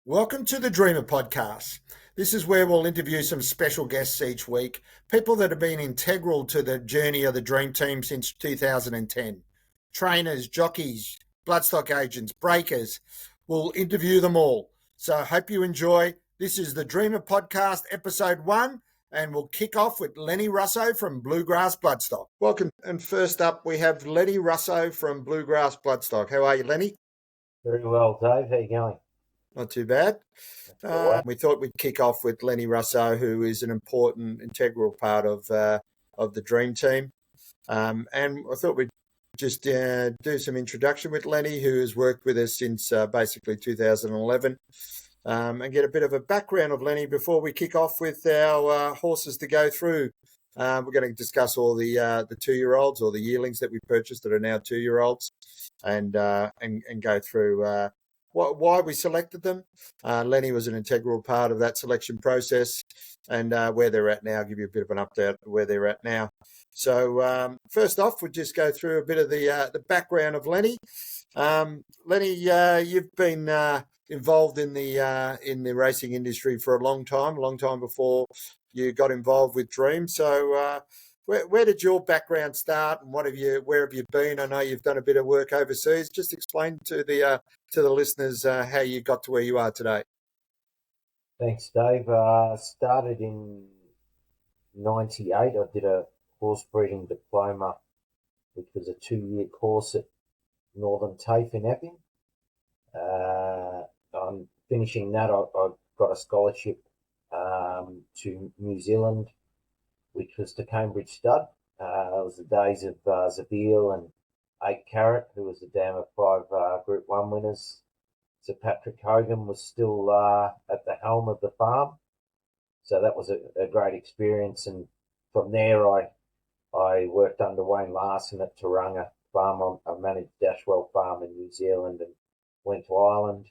Welcome to the Dreamer Podcast. This is where we'll interview some special guests each week, people that have been integral to the journey of the Dream Team since 2010. Trainers, jockeys, bloodstock agents, breakers. We'll interview them all. So I hope you enjoy. This is the Dreamer Podcast, episode 1, and we'll kick off with Lenny Russo from Bluegrass Bloodstock. Welcome. And first up, we have Lenny Russo from Bluegrass Bloodstock. How are you, Lenny? Very well, Dave. How you going? Not too bad. We thought we'd kick off with Lenny Russo, who is an important, integral part of the Dream Team. And I thought we'd just do some introduction with Lenny, who has worked with us since basically 2011, and get a bit of a background of Lenny before we kick off with our horses to go through. We're going to discuss all the 2-year-olds or the yearlings that we purchased that are now 2-year-olds, and go through why we selected them. Lenny was an integral part of that selection process, and where they're at now. I'll give you a bit of an update of where they're at now. So first off, we'll just go through a bit of the background of Lenny. Lenny, you've been involved in the racing industry for a long time before you got involved with Dream. So where did your background start, and where have you been? I know you've done a bit of work overseas. Just explain to the listeners how you got to where you are today. Thanks, Dave. Started in 98. I did a horse breeding diploma, which was a 2-year course at Northern TAFE in Epping. On finishing that, I got a scholarship to New Zealand, which was to Cambridge Stud. It was the days of Zabeel and 8 Carat, who was the dam of 5 Group 1 winners. Sir Patrick Hogan was still at the helm of the farm. So that was a great experience. And from there, I worked under Wayne Larson at Tauranga Farm. I managed Dashwell Farm in New Zealand and went to Ireland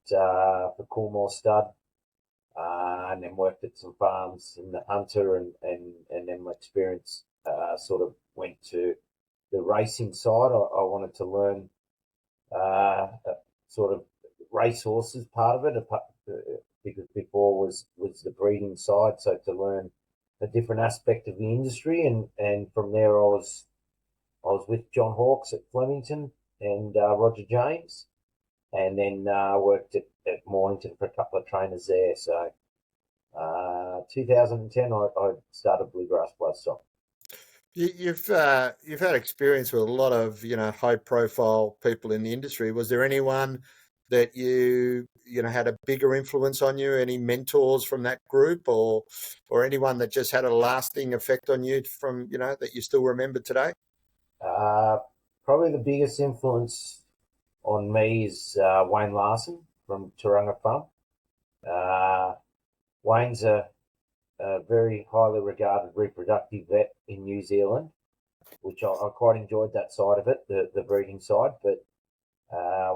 for Coolmore Stud. And then worked at some farms in the Hunter, and then my experience sort of went to the racing side. I wanted to learn sort of racehorses part of it, because before was the breeding side. So to learn a different aspect of the industry, and from there I was with John Hawkes at Flemington and Roger James, and then worked at Mornington for a couple of trainers there. So 2010 I started Bluegrass Bloodstock. You've had experience with a lot of high profile people in the industry. Was there anyone that you had a bigger influence on you? Any mentors from that group, or anyone that just had a lasting effect on you from that you still remember today? Probably the biggest influence on me is Wayne Larson from Tauranga Farm. Wayne's a very highly regarded reproductive vet in New Zealand, which I quite enjoyed that side of it, the breeding side. But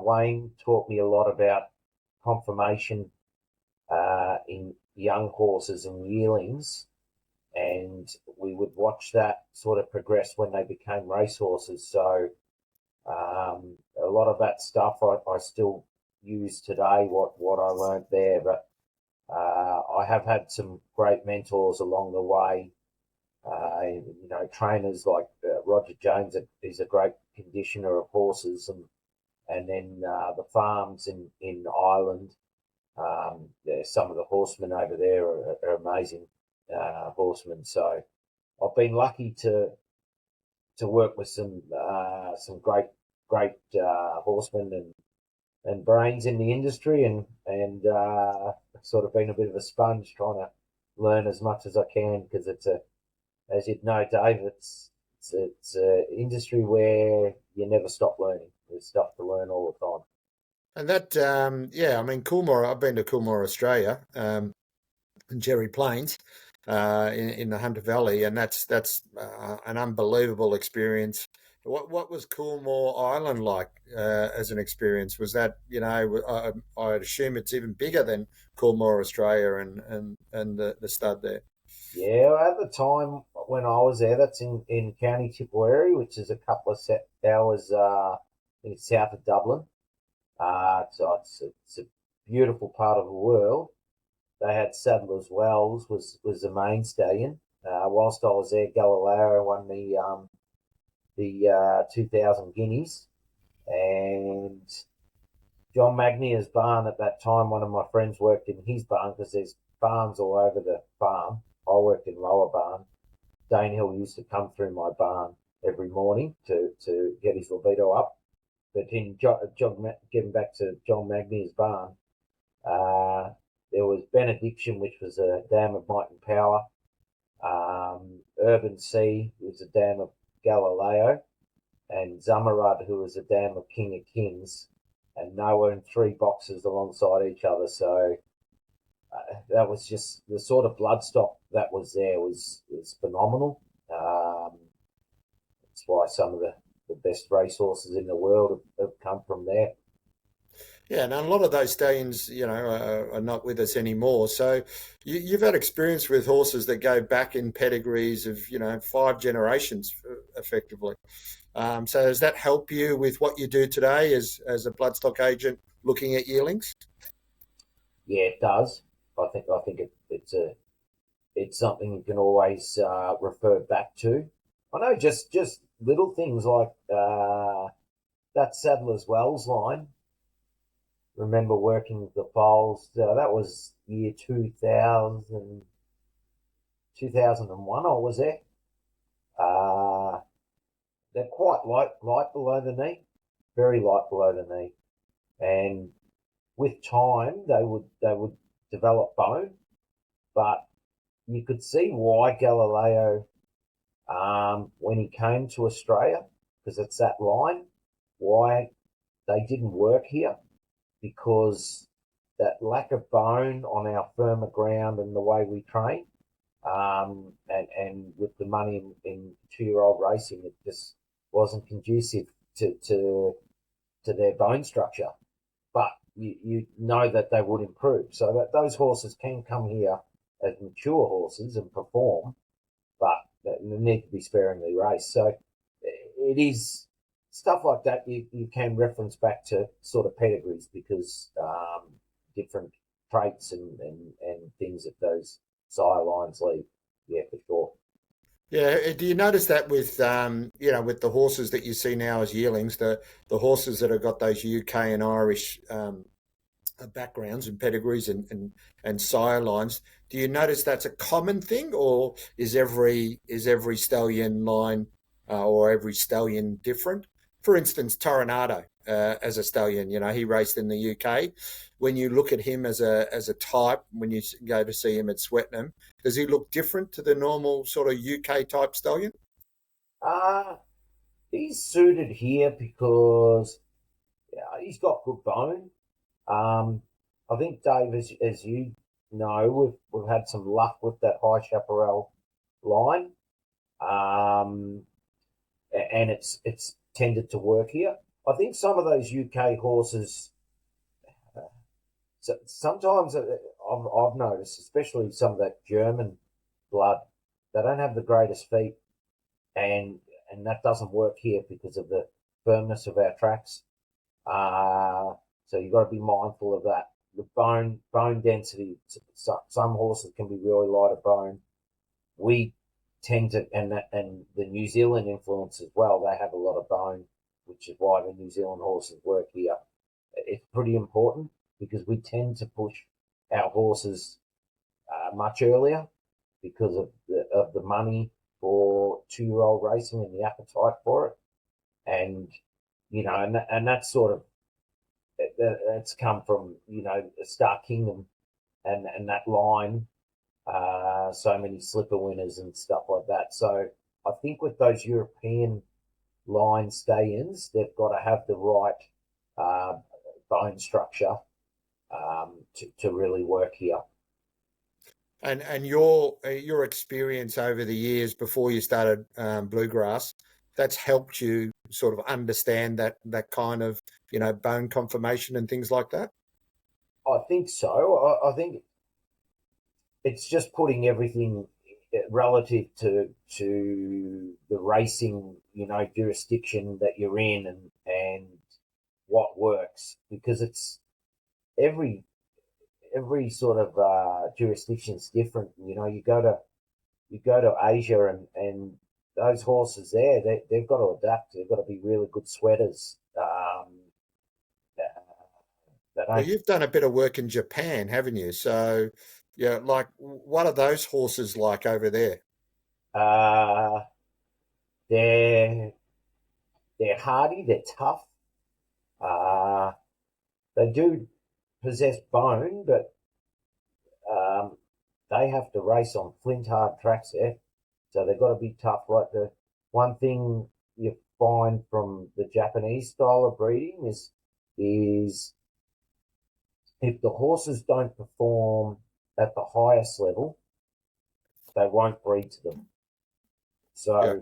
Wayne taught me a lot about conformation in young horses and yearlings, and we would watch that sort of progress when they became racehorses. So a lot of that stuff I still use today, what I learned there. But I have had some great mentors along the way. Trainers like Roger James is a great conditioner of horses, and then the farms in Ireland. Some of the horsemen over there are amazing horsemen. So I've been lucky to work with some great horsemen and brains in the industry, and sort of been a bit of a sponge trying to learn as much as I can, because as you'd know, Dave, it's an industry where you never stop learning. There's stuff to learn all the time. And that, Coolmore, I've been to Coolmore, Australia, in Jerry Plains, in the Hunter Valley, and that's an unbelievable experience. What was Coolmore Island like as an experience? Was that, I'd assume it's even bigger than Coolmore, Australia, and the stud there. Yeah, at the time when I was there, that's in County Tipperary, which is a couple of hours south of Dublin. So it's a beautiful part of the world. They had Sadler's Wells was the main stallion. Whilst I was there, Galileo won the 2000 guineas, and John Magnia's barn at that time. One of my friends worked in his barn because there's barns all over the farm. I worked in Lower Barn. Dane Hill used to come through my barn every morning to get his libido up. But getting back to John Magnia's barn, there was Benediction, which was a dam of might and power. Urban Sea was a dam of Galileo, and Zamarud, who was a dam of King of Kings, and they were in 3 boxes alongside each other. So that was just the sort of bloodstock that was there was phenomenal. That's why some of the best racehorses in the world have come from there. Yeah, and a lot of those stallions, are not with us anymore. So you've had experience with horses that go back in pedigrees of, 5 generations, effectively. So does that help you with what you do today as a bloodstock agent looking at yearlings? Yeah, it does. I think it's something you can always refer back to. I know just little things like that Sadler's Wells line. Remember working the foals. That was year 2001 I was there. They're quite light below the knee, very light below the knee, and with time they would develop bone, but you could see why Galileo, when he came to Australia, because it's that line, why they didn't work here, because that lack of bone on our firmer ground and the way we train, and with the money in 2-year-old racing, it just wasn't conducive to their bone structure. But you know that they would improve, so that those horses can come here as mature horses and perform, but they need to be sparingly raced. So it is stuff like that you can reference back to sort of pedigrees, because different traits and things that those sire lines leave. Yeah, for sure. Yeah, do you notice that with with the horses that you see now as yearlings, the horses that have got those UK and Irish backgrounds and pedigrees and sire lines? Do you notice that's a common thing, or is every stallion line or every stallion different? For instance, Toronado as a stallion, he raced in the UK. When you look at him as a type, when you go to see him at Swettenham, does he look different to the normal sort of UK type stallion? He's suited here because he's got good bone. I think, Dave, as you know, we've had some luck with that High Chaparral line, and it's tended to work here. I think some of those UK horses, sometimes I've noticed, especially some of that German blood, they don't have the greatest feet, and that doesn't work here because of the firmness of our tracks. So you've got to be mindful of that. The bone density. Some horses can be really light of bone. We tend to, and the New Zealand influence as well. They have a lot of bone, which is why the New Zealand horses work here. It's pretty important because we tend to push our horses much earlier because of the money for 2-year-old racing and the appetite for it, and and that's sort of that's come from Star Kingdom and that line. So many slipper winners and stuff like that. So I think with those European line stay-ins, they've got to have the right bone structure to really work here. And your experience over the years before you started Bluegrass, that's helped you sort of understand that kind of bone conformation and things like that? I think so. I think it's just putting everything relative to the racing, jurisdiction that you're in and what works, because it's every every sort of jurisdiction's different. You know, you go to Asia and those horses there, they've got to adapt. They've got to be really good sweaters. Well, you've done a bit of work in Japan, haven't you? So, yeah, like, what are those horses like over there? uh, they're they're hardy, they're tough. Uh, they do possess bone, but um, they have to race on flint hard tracks there, so they've got to be tough. Like the one thing you find from the Japanese style of breeding is if the horses don't perform at the highest level, they won't breed to them. So Yeah.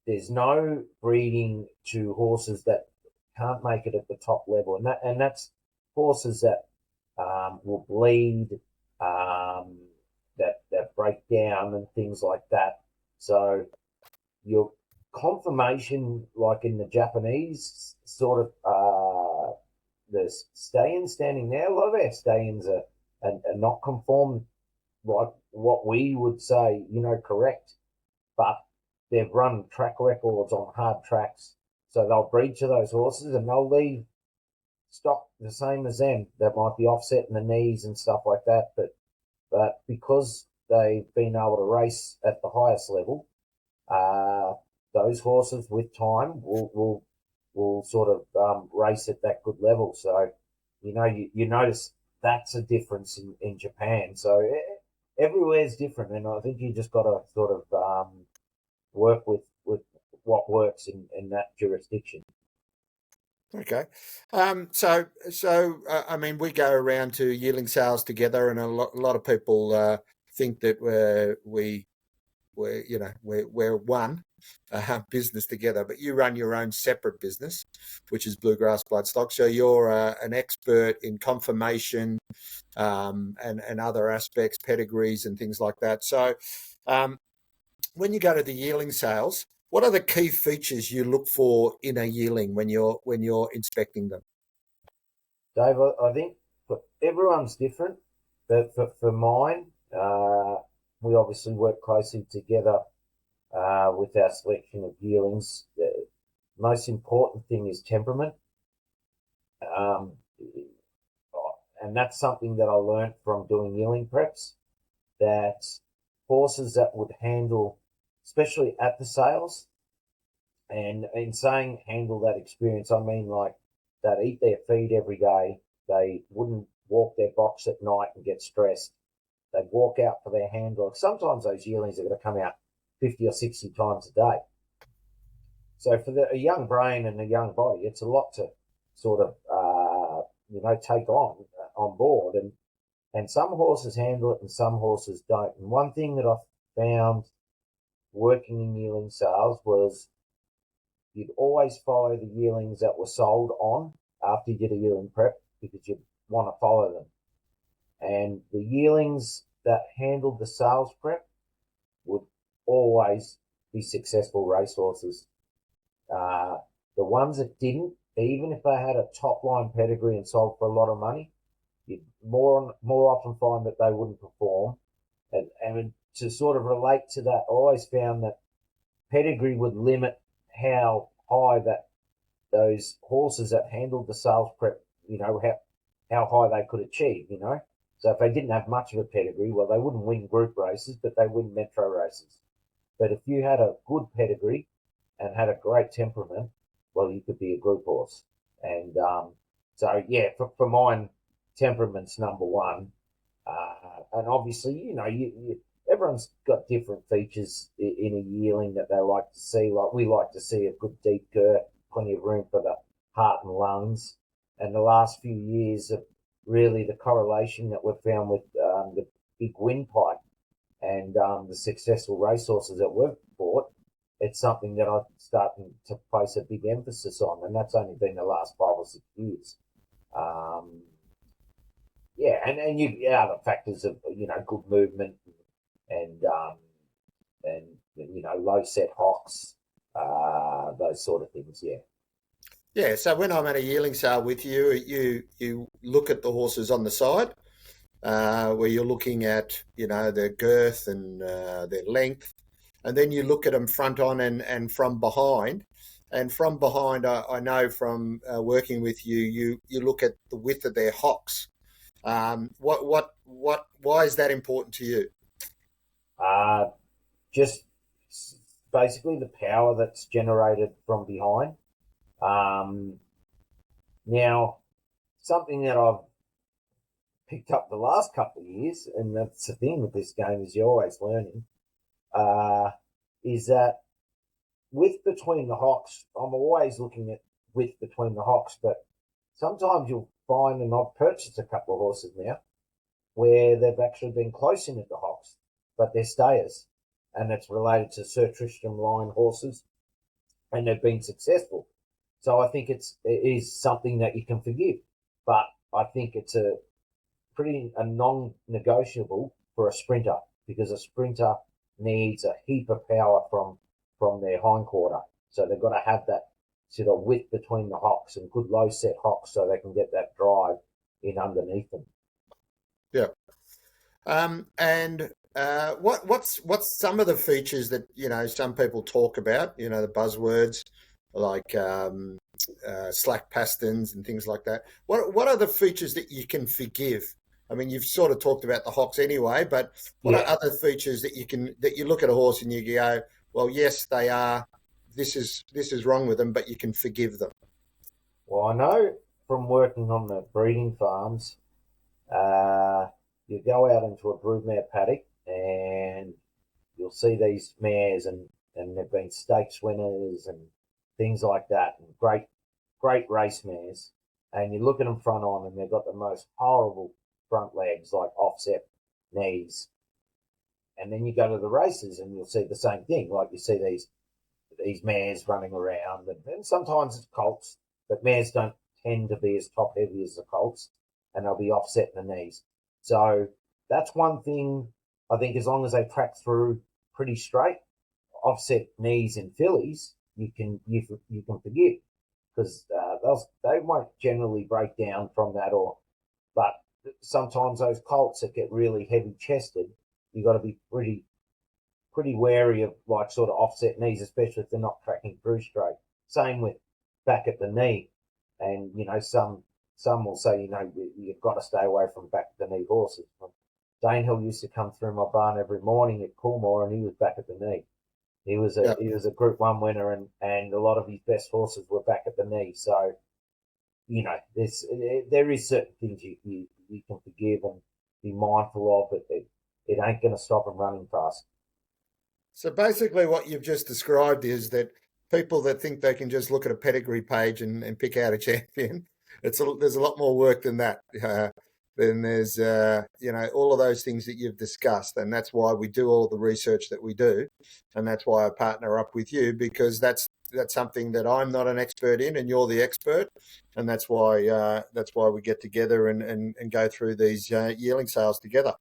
there's no breeding to horses that can't make it at the top level, and that's horses that will bleed, um, that break down and things like that. So your conformation, like in the Japanese sort of the stallions standing there, a lot of our stallions are not conformed like what we would say, you know, correct, but they've run track records on hard tracks. So they'll breed to those horses and they'll leave stock the same as them. That might be offset in the knees and stuff like that. But because they've been able to race at the highest level, those horses with time will sort of race at that good level. So, you know, you notice that's a difference in Japan. So everywhere's different, and I think you just got to sort of work with what works in that jurisdiction. Okay. So I mean, we go around to yearling sales together, and a lot of people think that we're one business together, but you run your own separate business, which is Bluegrass Bloodstock. So you're an expert in conformation and other aspects, pedigrees and things like that. So when you go to the yearling sales, what are the key features you look for in a yearling when you're inspecting them? Dave, I think everyone's different, but for mine, we obviously work closely together with our selection of yearlings. The most important thing is temperament. Um, and that's something that I learned from doing yearling preps, that horses that would handle, especially at the sales, and in saying handle that experience, I mean like they'd eat their feed every day. They wouldn't walk their box at night and get stressed. They'd walk out for their handle. Sometimes those yearlings are going to come out 50 or 60 times a day. So for a young brain and a young body, it's a lot to sort of, take on board. And some horses handle it and some horses don't. And one thing that I found working in yearling sales was you'd always follow the yearlings that were sold on after you did a yearling prep, because you want to follow them. And the yearlings that handled the sales prep would always be successful racehorses. The ones that didn't, even if they had a top line pedigree and sold for a lot of money, you'd more often find that they wouldn't perform. And to sort of relate to that, I always found that pedigree would limit how high that those horses that handled the sales prep, how high they could achieve, So if they didn't have much of a pedigree, well, they wouldn't win group races, but they win metro races. But if you had a good pedigree and had a great temperament, well, you could be a group horse. And so, yeah, for mine, temperament's number one. And obviously, everyone's got different features in a yearling that they like to see. Like we like to see a good deep girth, plenty of room for the heart and lungs. And the last few years of really the correlation that we've found with the big windpipe and the successful racehorses that we've bought, it's something that I'm starting to place a big emphasis on, and that's only been the last 5 or 6 years. And you other factors of good movement and low set hocks, those sort of things. Yeah. Yeah. So when I'm at a yearling sale with you, you look at the horses on the side. where you're looking at, their girth and their length, and then you look at them front on and from behind. And from behind, I know from working with you, you look at the width of their hocks. Why is that important to you? Just basically the power that's generated from behind. Now, something that I've picked up the last couple of years, and that's the thing with this game, is you're always learning, is that width between the hocks. I'm always looking at width between the hocks, but sometimes you'll find, and I've purchased a couple of horses now, where they've actually been close in at the hocks, but they're stayers, and it's related to Sir Tristram line horses, and they've been successful. So I think it is something that you can forgive, but I think it's a non-negotiable for a sprinter, because a sprinter needs a heap of power from their hindquarter. So they've got to have that sort of width between the hocks and good low set hocks so they can get that drive in underneath them. Yeah. And what's some of the features that, some people talk about, the buzzwords like slack pastons and things like that. What are the features that you can forgive? I mean, you've sort of talked about the hocks anyway, but what are other features that you look at a horse and you go, well, yes, they are. This is wrong with them, but you can forgive them. Well, I know from working on the breeding farms, you go out into a broodmare paddock and you'll see these mares, and they've been stakes winners and things like that, and great race mares. And you look at them front on, and they've got the most horrible front legs, like offset knees. And then you go to the races and you'll see the same thing. Like you see these mares running around, and sometimes it's colts, but mares don't tend to be as top heavy as the colts, and they'll be offset in the knees. So that's one thing. I think as long as they track through pretty straight, offset knees in fillies, you can forgive, because they won't generally break down from that. But sometimes those colts that get really heavy chested, you got to be pretty wary of, like, sort of offset knees, especially if they're not tracking through straight. Same with back at the knee, and some will say, you've got to stay away from back at the knee horses. Danehill used to come through my barn every morning at Coolmore, and he was back at the knee. He was a Group 1 winner, and a lot of his best horses were back at the knee. So, there is certain things you can forgive and be mindful of, but it ain't going to stop them running fast. So basically what you've just described is that people that think they can just look at a pedigree page and pick out a champion, there's a lot more work than that. Then there's, all of those things that you've discussed. And that's why we do all the research that we do. And that's why I partner up with you, because that's something that I'm not an expert in, and you're the expert. And that's why we get together and go through these yearling sales together.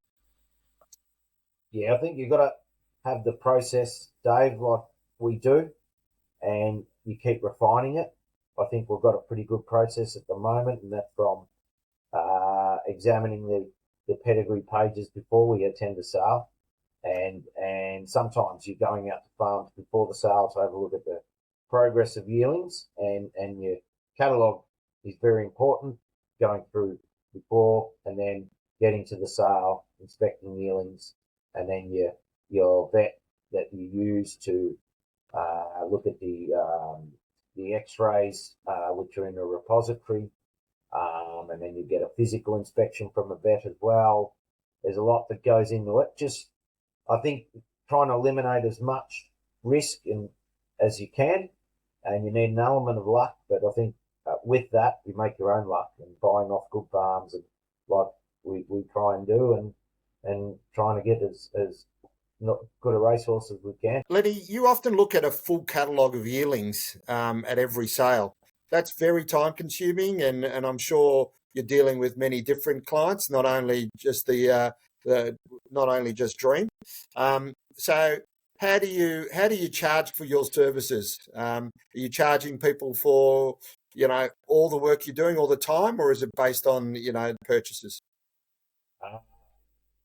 Yeah, I think you've got to have the process, Dave, like we do, and you keep refining it. I think we've got a pretty good process at the moment, and that's from examining the pedigree pages before we attend a sale, and sometimes you're going out to farms before the sale to have a look at the progress of yearlings, and your catalogue is very important, going through before and then getting to the sale, inspecting yearlings, and then your vet that you use to look at the x-rays, which are in a repository, and then you get a physical inspection from a vet as well. There's a lot that goes into it. Just, I think, trying to eliminate as much risk as you can, and you need an element of luck, but I think with that, you make your own luck, and buying off good farms, and like we try and do, and trying to get as not good a racehorse as we can. Lenny, you often look at a full catalogue of yearlings at every sale. That's very time consuming, and I'm sure you're dealing with many different clients, not only just not only just Dream. So how do you charge for your services? Are you charging people for all the work you're doing all the time, or is it based on purchases?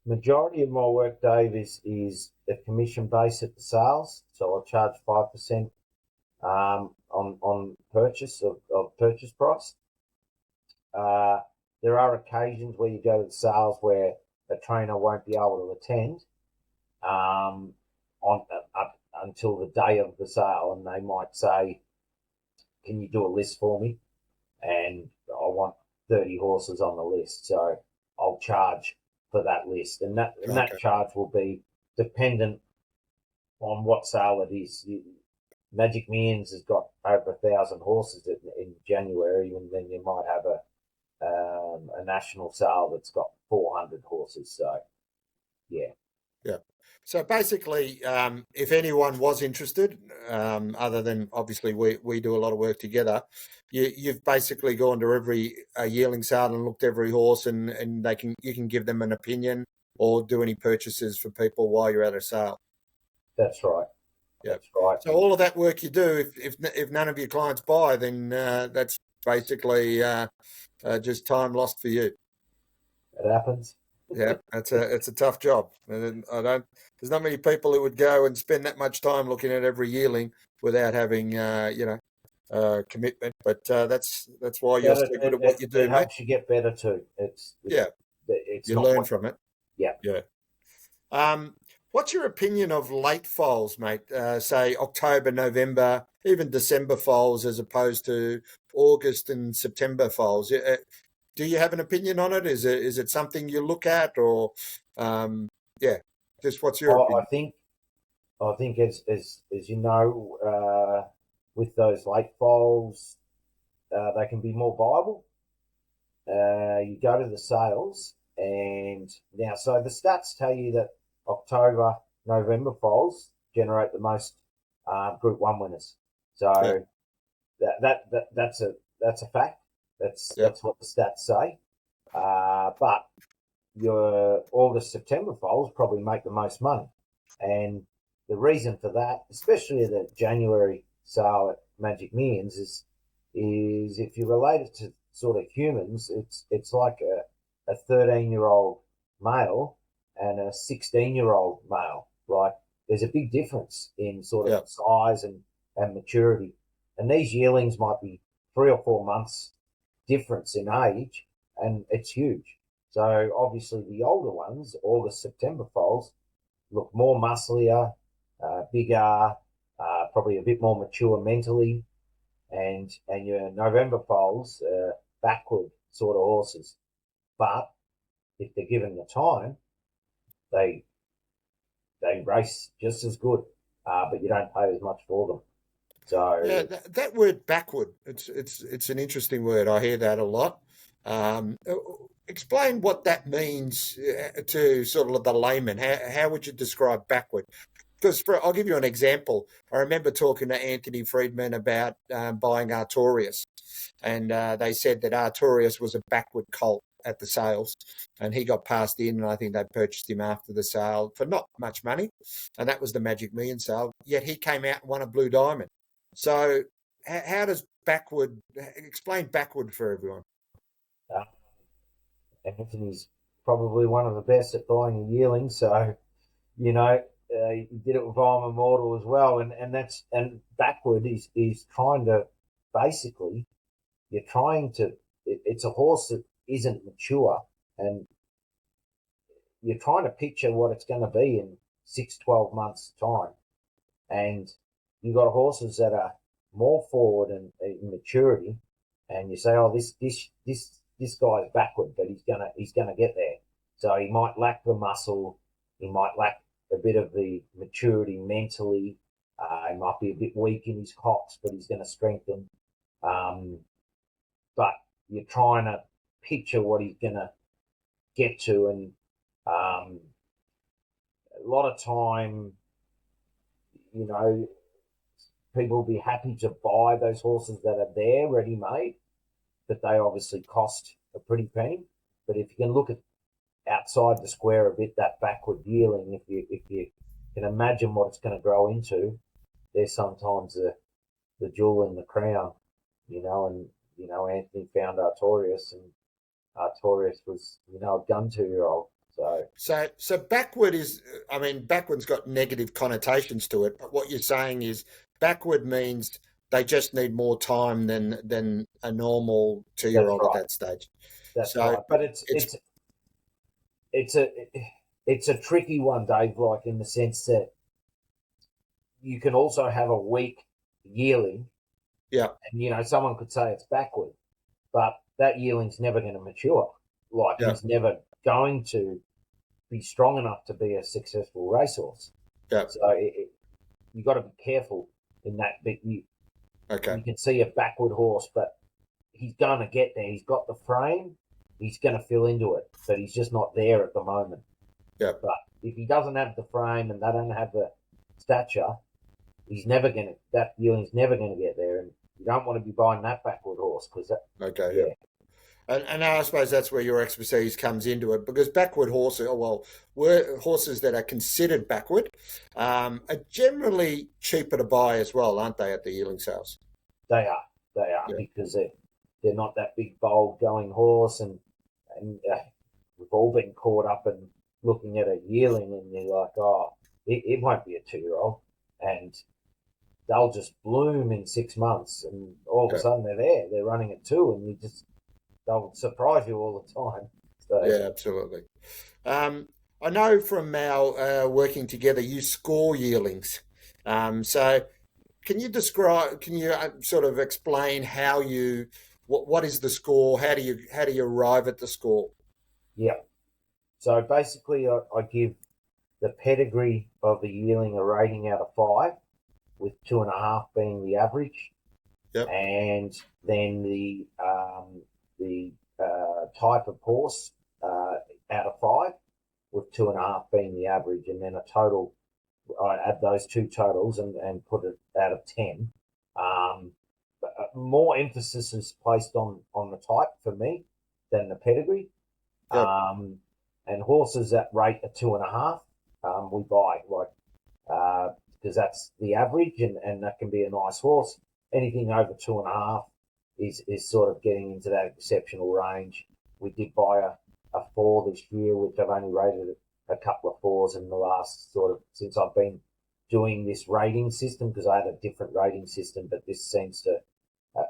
Majority of my work, Dave, is a commission base at the sales. So I charge 5% on purchase of purchase price. There are occasions where you go to the sales where a trainer won't be able to attend on up until the day of the sale, and they might say, "Can you do a list for me?" And I want 30 horses on the list, so I'll charge for that list, and that charge will be dependent on what sale it is. Magic Millions has got over 1,000 horses in January, and then you might have a national sale that's got 400 horses. So, yeah. Yeah. So basically, if anyone was interested, other than obviously we do a lot of work together, you've basically gone to every yearling sale and looked every horse, and you can give them an opinion or do any purchases for people while you're at a sale. That's right. Yeah. That's right. So all of that work you do, if none of your clients buy, then that's basically just time lost for you. It happens. Yeah, it's a tough job, and there's not many people who would go and spend that much time looking at every yearling without having commitment. But that's why you're so good at what you do, it mate. helps you get better too. It's you learn from it. Yeah. What's your opinion of late foals, mate? Say October, November, even December foals, as opposed to August and September foals. Do you have an opinion on it? Is it something you look at, or just what's your opinion? I think as you know, with those late foals, they can be more viable. You go to the sales, and now so the stats tell you that October, November foals generate the most Group 1 winners. So that's a fact. That's what the stats say. But your August, September foals probably make the most money. And the reason for that, especially the January sale at Magic Millions, is if you relate it to sort of humans, it's like a 13-year-old male and a 16-year-old male, right? There's a big difference in sort of size and maturity. And these yearlings might be 3 or 4 months difference in age, and it's huge. So obviously the older ones, August, September foals, look more musclier, bigger, probably a bit more mature mentally, and your November foals, backward sort of horses. But if they're given the time, they race just as good, but you don't pay as much for them. So yeah, that word backward, it's an interesting word. I hear that a lot. Explain what that means to sort of the layman. How would you describe backward? Because I'll give you an example. I remember talking to Anthony Friedman about buying Artorias, and they said that Artorias was a backward colt at the sales, and he got passed in, and I think they purchased him after the sale for not much money, and that was the Magic Million sale. Yet he came out and won a Blue Diamond. So how does backward explain backward for everyone? Anthony's probably one of the best at buying a yearling, so you know he did it with I'm Immortal as well, and backward is trying to basically it's a horse that isn't mature, and you're trying to picture what it's going to be in 6-12 months time, and you've got horses that are more forward and in maturity, and you say, oh, this guy's backward, but he's gonna get there. So he might lack the muscle, he might lack a bit of the maturity mentally. He might be a bit weak in his hocks, but he's going to strengthen. But you're trying to picture what he's going to get to, and a lot of time, you know, people will be happy to buy those horses that are there ready made, but they obviously cost a pretty penny. But if you can look at outside the square a bit, that backward yearling, if you can imagine what it's going to grow into, there's sometimes the jewel in the crown, you know. And you know, Anthony found Artorias, and Artorias was, you know, a gun 2-year-old. So backward is, I mean, backward's got negative connotations to it, but what you're saying is backward means they just need more time than a normal 2-year-old at right. that stage. That's So right. But it's it's a tricky one, Dave. Like in the sense that you can also have a weak yearling, yeah, and someone could say it's backward, but that yearling's never going to mature. Like yeah, he's never going to be strong enough to be a successful racehorse. yeah. So you got to be careful in that. But you Okay, can see a backward horse, but he's going to get there. He's got the frame. He's going to fill into it, but he's just not there at the moment. yeah. But if he doesn't have the frame and they don't have the stature, he's never going to. That yearling's never going to get there, and you don't want to be buying that backward horse because that. Okay, Yeah. yeah. And I suppose that's where your expertise comes into it, because backward horses, horses that are considered backward, are generally cheaper to buy as well, aren't they, at the yearling sales? They are. They are Yeah. because they're not that big, bold going horse, and we've all been caught up in looking at a yearling, and you're like, oh, it won't be a 2-year-old, and they'll just bloom in 6 months, and all of a sudden they're there. They're running at 2, and they'll surprise you all the time. So, Yeah, absolutely. I know from our working together, you score yearlings. So can you sort of explain how what is the score? How do you arrive at the score? yeah. So basically, I give the pedigree of the yearling a rating out of 5, with 2.5 being the average, Yep. and then the type of horse out of 5, with 2.5 being the average, and then a total. I add those two totals and put it out of 10. More emphasis is placed on the type for me than the pedigree. Yep. And horses that rate a 2.5, we buy, because that's the average, and that can be a nice horse. Anything over 2.5 is sort of getting into that exceptional range. We did buy a 4 this year, which I've only rated a couple of 4s in the last since I've been doing this rating system, because I had a different rating system, but this seems to,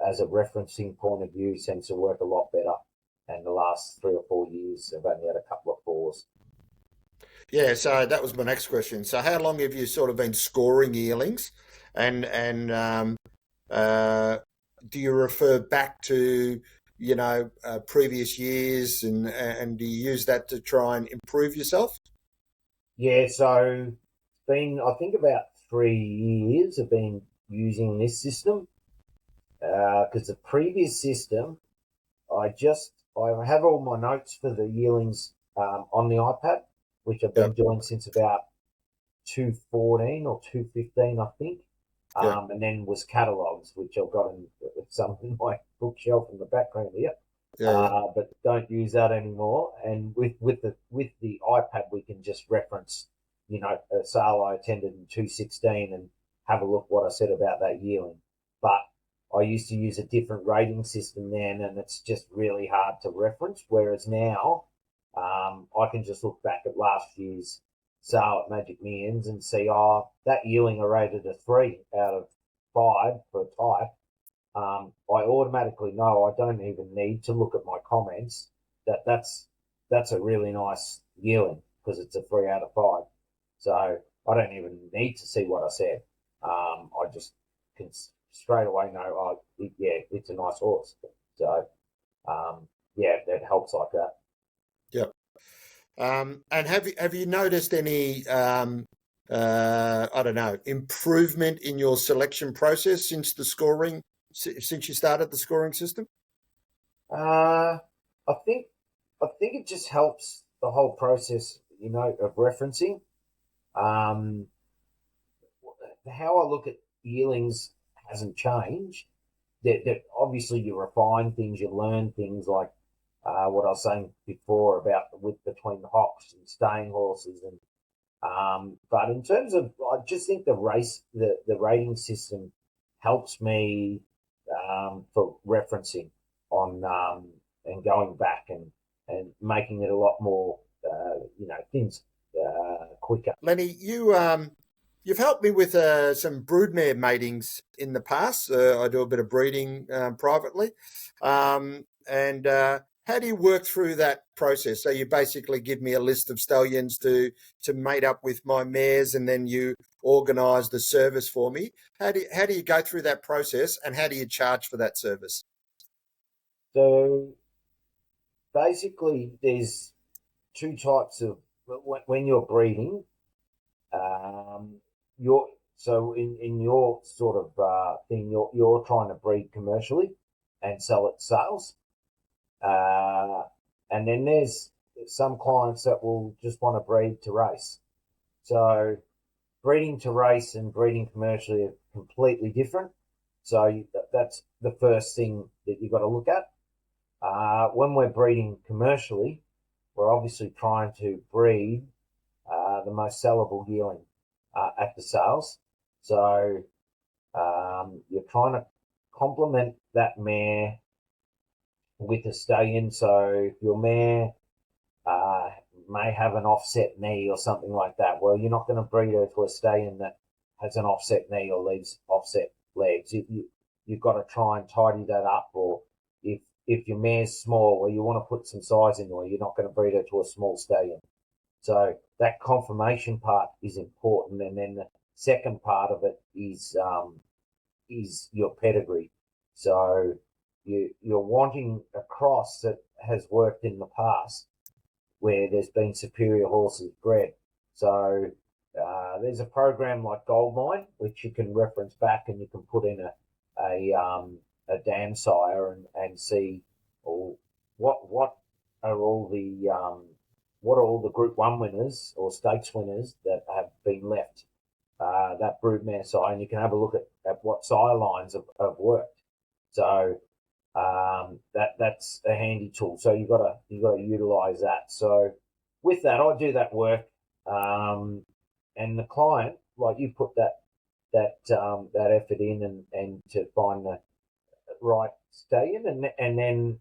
as a referencing point of view, seems to work a lot better. And the last 3 or 4 years, I've only had a couple of 4s. Yeah, so that was my next question. So how long have you sort of been scoring yearlings, and do you refer back to previous years, and do you use that to try and improve yourself? Yeah, so it's been, I think, about 3 years I've been using this system, because the previous system, I have all my notes for the yearlings on the iPad, which I've been doing since about 2014 or 2015, I think. And then was catalogues, which I've got in some in my bookshelf in the background here. But don't use that anymore. And with the iPad, we can just reference, a sale I attended in 2016 and have a look what I said about that yearling. But I used to use a different rating system then, and it's just really hard to reference. Whereas now, I can just look back at last year's sale at Magic Millions and see, that yearling I rated a 3 out of 5 for a type. I automatically know, I don't even need to look at my comments, that's a really nice yearling, because it's a 3 out of 5. So I don't even need to see what I said. I just can straight away know, it's a nice horse. So that helps like that. Yep. And have you noticed any I don't know, improvement in your selection process since you started the scoring system? I think it just helps the whole process, of referencing. How I look at yearlings hasn't changed. That obviously you refine things, you learn things like what I was saying before about the width between the hocks and staying horses, and but in terms of, I just think the rating system helps me for referencing on and going back and making it a lot more make things quicker. Lenny, you've helped me with some broodmare matings in the past. I do a bit of breeding privately, and how do you work through that process? So you basically give me a list of stallions to mate up with my mares, and then you organise the service for me. How do you go through that process, and how do you charge for that service? So basically, there's two types of when you're breeding. You're so in your sort of thing, you're trying to breed commercially and sell at sales. And then there's some clients that will just want to breed to race. So breeding to race and breeding commercially are completely different. So that's the first thing that you've got to look at. When we're breeding commercially, we're obviously trying to breed the most sellable yearling at the sales. So you're trying to complement that mare with a stallion. So if your mare may have an offset knee or something like that, well, you're not going to breed her to a stallion that has an offset knee or leaves offset legs. You've got to try and tidy that up. Or if your mare's small, well, you want to put some size in her, you're not going to breed her to a small stallion. So that confirmation part is important, and then the second part of it is your pedigree. So you're wanting a cross that has worked in the past, where there's been superior horses bred. So there's a program like Goldmine, which you can reference back, and you can put in a dam sire and see what are all the Group 1 winners or stakes winners that have been left that broodmare sire, and you can have a look at what sire lines have worked. So that's a handy tool. So you got to utilize that. So with that, I do that work, and the client, like, you put that effort in and to find the right stallion, and then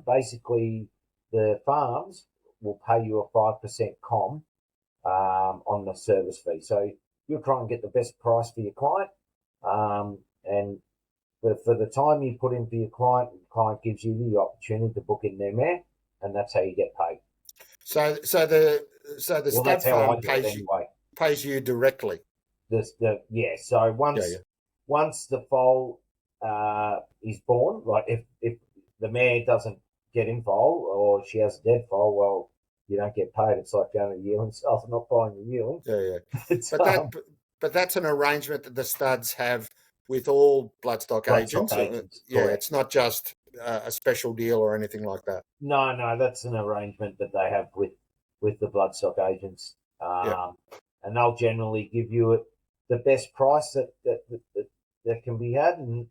basically the farms will pay you a 5% com on the service fee. So you'll try and get the best price for your client, and for the time you put in for your client, the client gives you the opportunity to book in their mare, and that's how you get paid. So the stud farm pays you directly. So once the foal is born, like if the mare doesn't get in foal or she has a dead foal, well, you don't get paid. It's like going to the yearling sales and not buying the yearling. Yeah. But that's an arrangement that the studs have with all bloodstock agents. It's not just a special deal or anything like that. No, that's an arrangement that they have with the bloodstock agents, and they'll generally give you the best price that can be had, and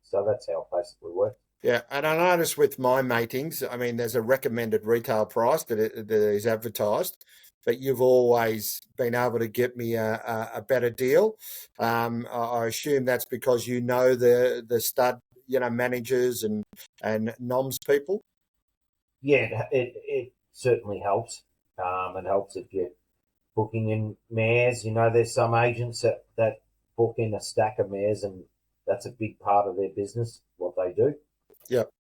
so that's how it basically works. Yeah, and I noticed with my matings, I mean, there's a recommended retail price that is advertised, but you've always been able to get me a better deal. I assume that's because you know the stud, managers and noms people. Yeah, it certainly helps. It helps if you're booking in mares. There's some agents that book in a stack of mares, and that's a big part of their business, what they do. Yep.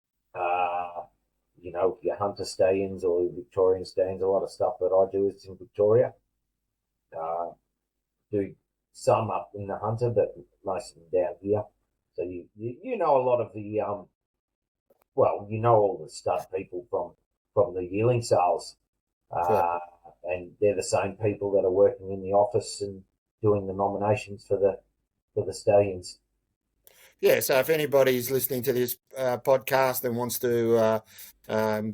Your hunter stallions or your Victorian stallions, a lot of stuff that I do is in Victoria. Do some up in the hunter, but most of them down here. So you know a lot of the all the stud people from the yearling sales, and they're the same people that are working in the office and doing the nominations for the stallions. Yeah, so if anybody's listening to this podcast and wants to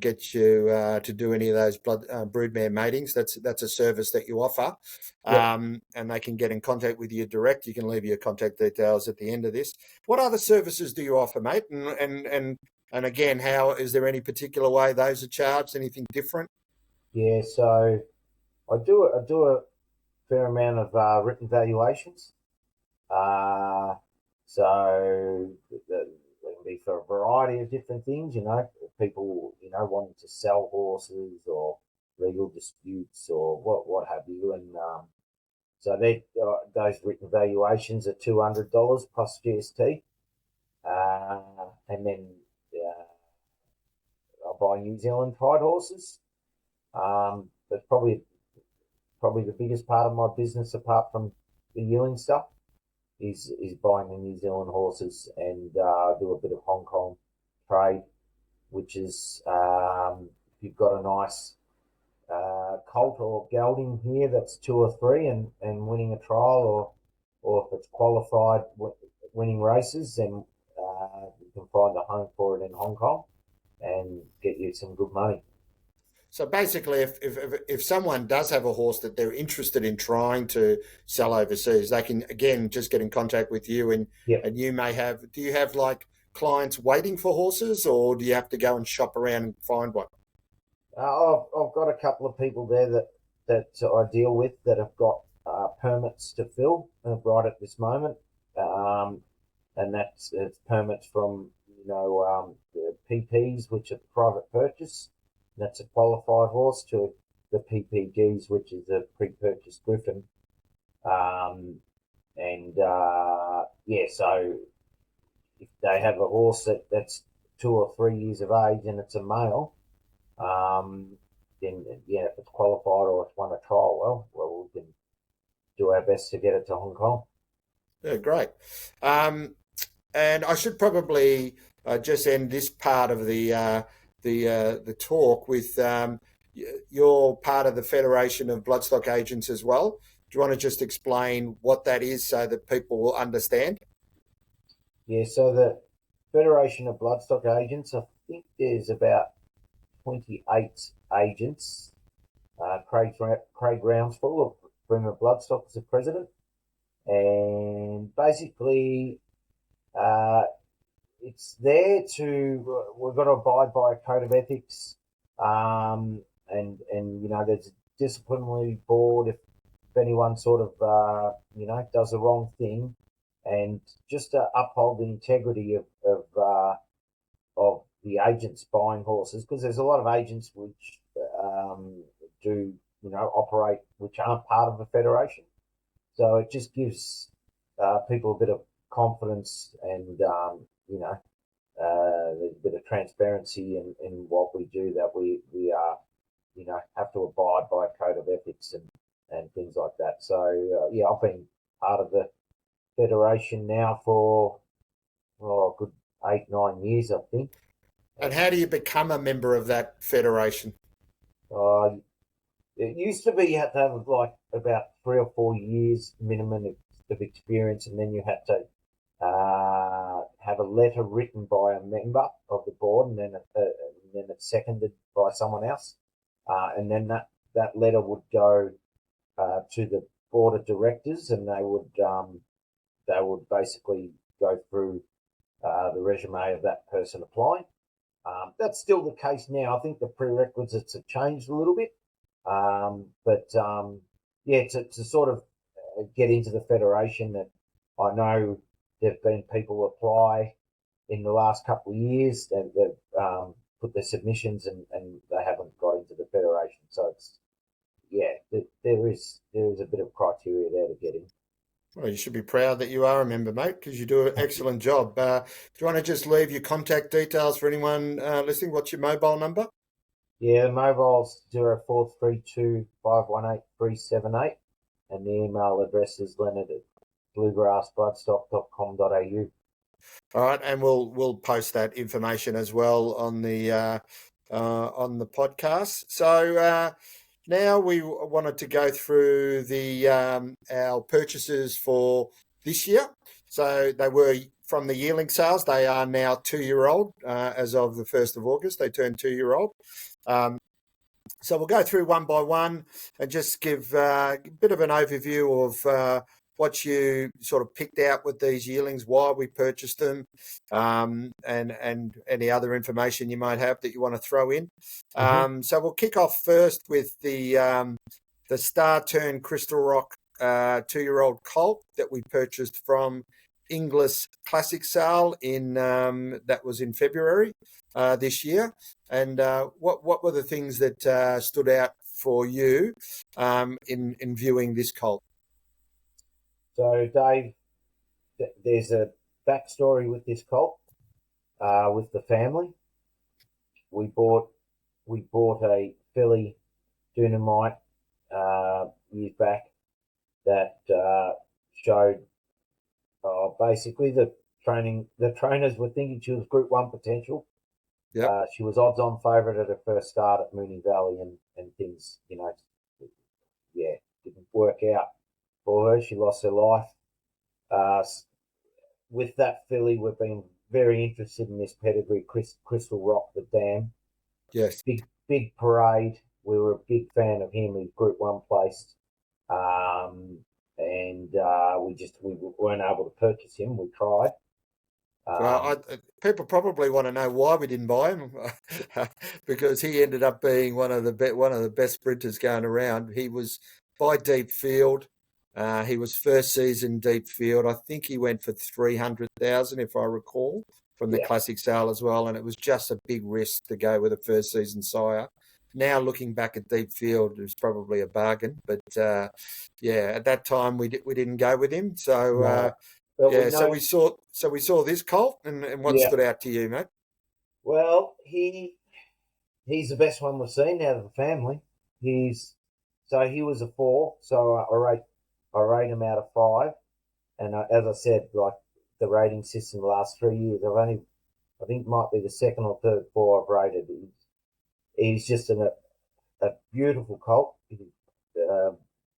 get you to do any of those broodmare matings, that's a service that you offer, and they can get in contact with you direct. You can leave your contact details at the end of this. What other services do you offer, mate? And again, how is there any particular way those are charged? Anything different? Yeah, so I do a fair amount of written valuations. So they can be for a variety of different things, people, wanting to sell horses or legal disputes or what have you. And so those written valuations are $200 plus GST. And then I buy New Zealand pride horses. That's probably the biggest part of my business, apart from the yearling stuff, is buying the New Zealand horses, and do a bit of Hong Kong trade, which is if you've got a nice colt or gelding here that's 2 or 3 and winning a trial, or if it's qualified winning races, then you can find a home for it in Hong Kong and get you some good money. So basically, if someone does have a horse that they're interested in trying to sell overseas, they can, again, just get in contact with you, and Yep. and you may have. Do you have like clients waiting for horses, or do you have to go and shop around and find one? I've got a couple of people there that I deal with that have got permits to fill right at this moment, and it's permits from the PPs, which are private purchase. That's a qualified horse, to the PPGs, which is a pre-purchase griffin. So if they have a horse that's 2 or 3 years of age and it's a male, then if it's qualified or it's won a trial, well, we can do our best to get it to Hong Kong. Yeah, great. And I should probably just end this part of the talk with you're part of the Federation of Bloodstock Agents as well. Do you want to just explain what that is so that people will understand? Yeah, so the Federation of Bloodstock Agents, I think there's about 28 agents. Craig Roundsful of Bremer Bloodstock is the president, and basically it's there to we've got to abide by a code of ethics, and there's a disciplinary board if anyone sort of does the wrong thing, and just to uphold the integrity of the agents buying horses, because there's a lot of agents which do operate which aren't part of the federation, so it just gives people a bit of confidence, and there's a bit of transparency in what we do, that we are have to abide by a code of ethics and things like that. So I've been part of the federation now for a good 8-9 years, I think. And how do you become a member of that federation? It used to be you had to have like about 3 or 4 years minimum of experience, and then you had to have a letter written by a member of the board, and then it's seconded by someone else, and then that letter would go to the board of directors, and they would basically go through the resume of that person applying. That's still the case now. I think the prerequisites have changed a little bit, to sort of get into the federation, that I know there've been people apply in the last couple of years that they've put their submissions and they haven't got into the federation. So there is a bit of criteria there to get in. Well, you should be proud that you are a member, mate, because you do an excellent job. Do you want to just leave your contact details for anyone listening? What's your mobile number? Yeah, the mobile's 0432 518 378, and the email address is leonard@bluegrassbloodstock.com.au. All right, and we'll post that information as well on the podcast. So now we wanted to go through our purchases for this year. So they were from the yearling sales. They are now 2-year-old as of the 1st of August. They turned 2-year-old. So we'll go through one by one and just give a bit of an overview of what you sort of picked out with these yearlings, why we purchased them, and any other information you might have that you want to throw in. So we'll kick off first with the Star Turn Crystal Rock 2-year-old colt that we purchased from Inglis Classic Sale that was in February this year. And what were the things that stood out for you in viewing this colt? So, Dave, there's a backstory with this colt, with the family. We bought a filly Dynamite years back that showed basically the trainers were thinking she was Group 1 potential. Yep. She was odds-on favourite at her first start at Moonee Valley, and things, didn't work out for her. She lost her life. With that filly, we've been very interested in this pedigree, Crystal Rock, the Dam. Yes. Big parade. We were a big fan of him. He's Group 1 placed. We weren't able to purchase him. We tried. People probably want to know why we didn't buy him, because he ended up being one of the best sprinters going around. He was by deep field. He was first season deep field. I think he went for 300,000, if I recall, from the classic sale as well. And it was just a big risk to go with a first season sire. Now looking back at deep field, it was probably a bargain. But at that time we didn't go with him. So so we saw this colt, and what stood out to you, mate? Well, he's the best one we've seen out of the family. He was a 4, so I rate him out of 5. And as I said, like the rating system the last 3 years, I think might be the second or third 4 I've rated. He's just a beautiful colt. He's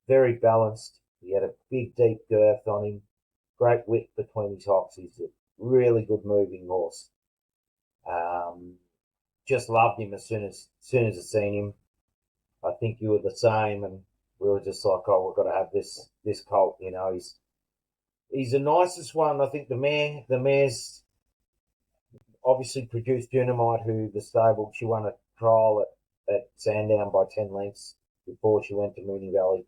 very balanced. He had a big, deep girth on him. Great width between his hocks. He's a really good moving horse. Just loved him as soon as I seen him. I think you were the same, and we were just like, oh, we've got to have this colt. He's the nicest one. I think the mare's obviously produced Dynamite, who the stable, she won a trial at Sandown by 10 lengths before she went to Moonee Valley.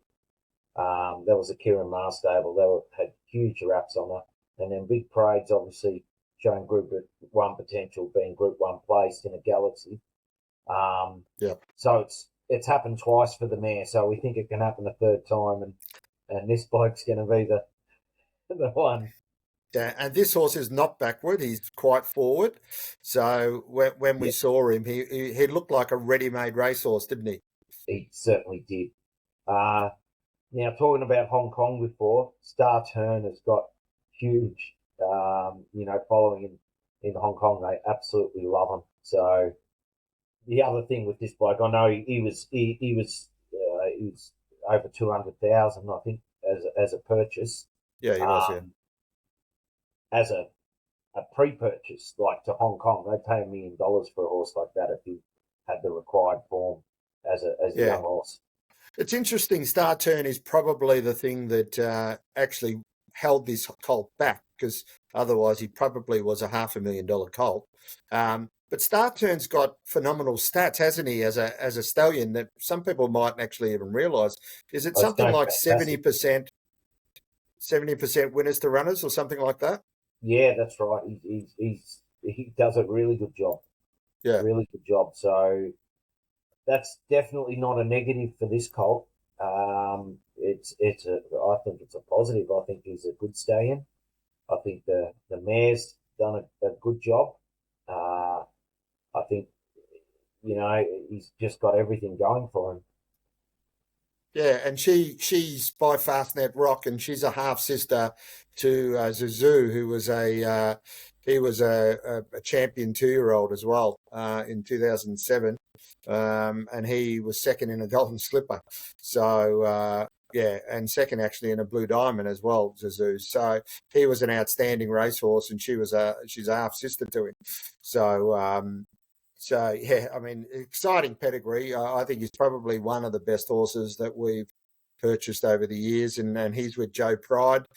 That was a Kieran Maher stable. They had huge wraps on her. And then Big Parade's obviously showing Group 1 potential, being Group 1 placed in a Galaxy. So it's happened twice for the mare, so we think it can happen a third time, and this bloke's going to be the one. Yeah, and this horse is not backward; he's quite forward. So when we saw him, he looked like a ready-made racehorse, didn't he? He certainly did. Now, talking about Hong Kong before, Star Turn has got huge, following in Hong Kong. They absolutely love him. So the other thing with this bloke, I know he was over 200,000, I think, as a purchase. Yeah, he was. As a pre-purchase, like to Hong Kong, they'd pay $1 million for a horse like that if he had the required form as a young horse. It's interesting. Star Turn is probably the thing that actually held this colt back, because otherwise he probably was a $500,000 colt. But Star Turn's got phenomenal stats, hasn't he, as a stallion, that some people mightn't actually even realise. Is it something like 70% winners to runners or something like that? Yeah, that's right. He does a really good job. Yeah, really good job. So that's definitely not a negative for this colt. I think it's a positive. I think he's a good stallion. I think the mare's done a good job. I think he's just got everything going for him. Yeah, and she's by Fastnet Rock, and she's a half sister to Zizou, who was a champion 2-year-old as well in 2007, and he was second in a Golden Slipper. So and second actually in a Blue Diamond as well, Zizou. So he was an outstanding racehorse, and she's a half sister to him. So, exciting pedigree. I think he's probably one of the best horses that we've purchased over the years, and he's with Joe Pride,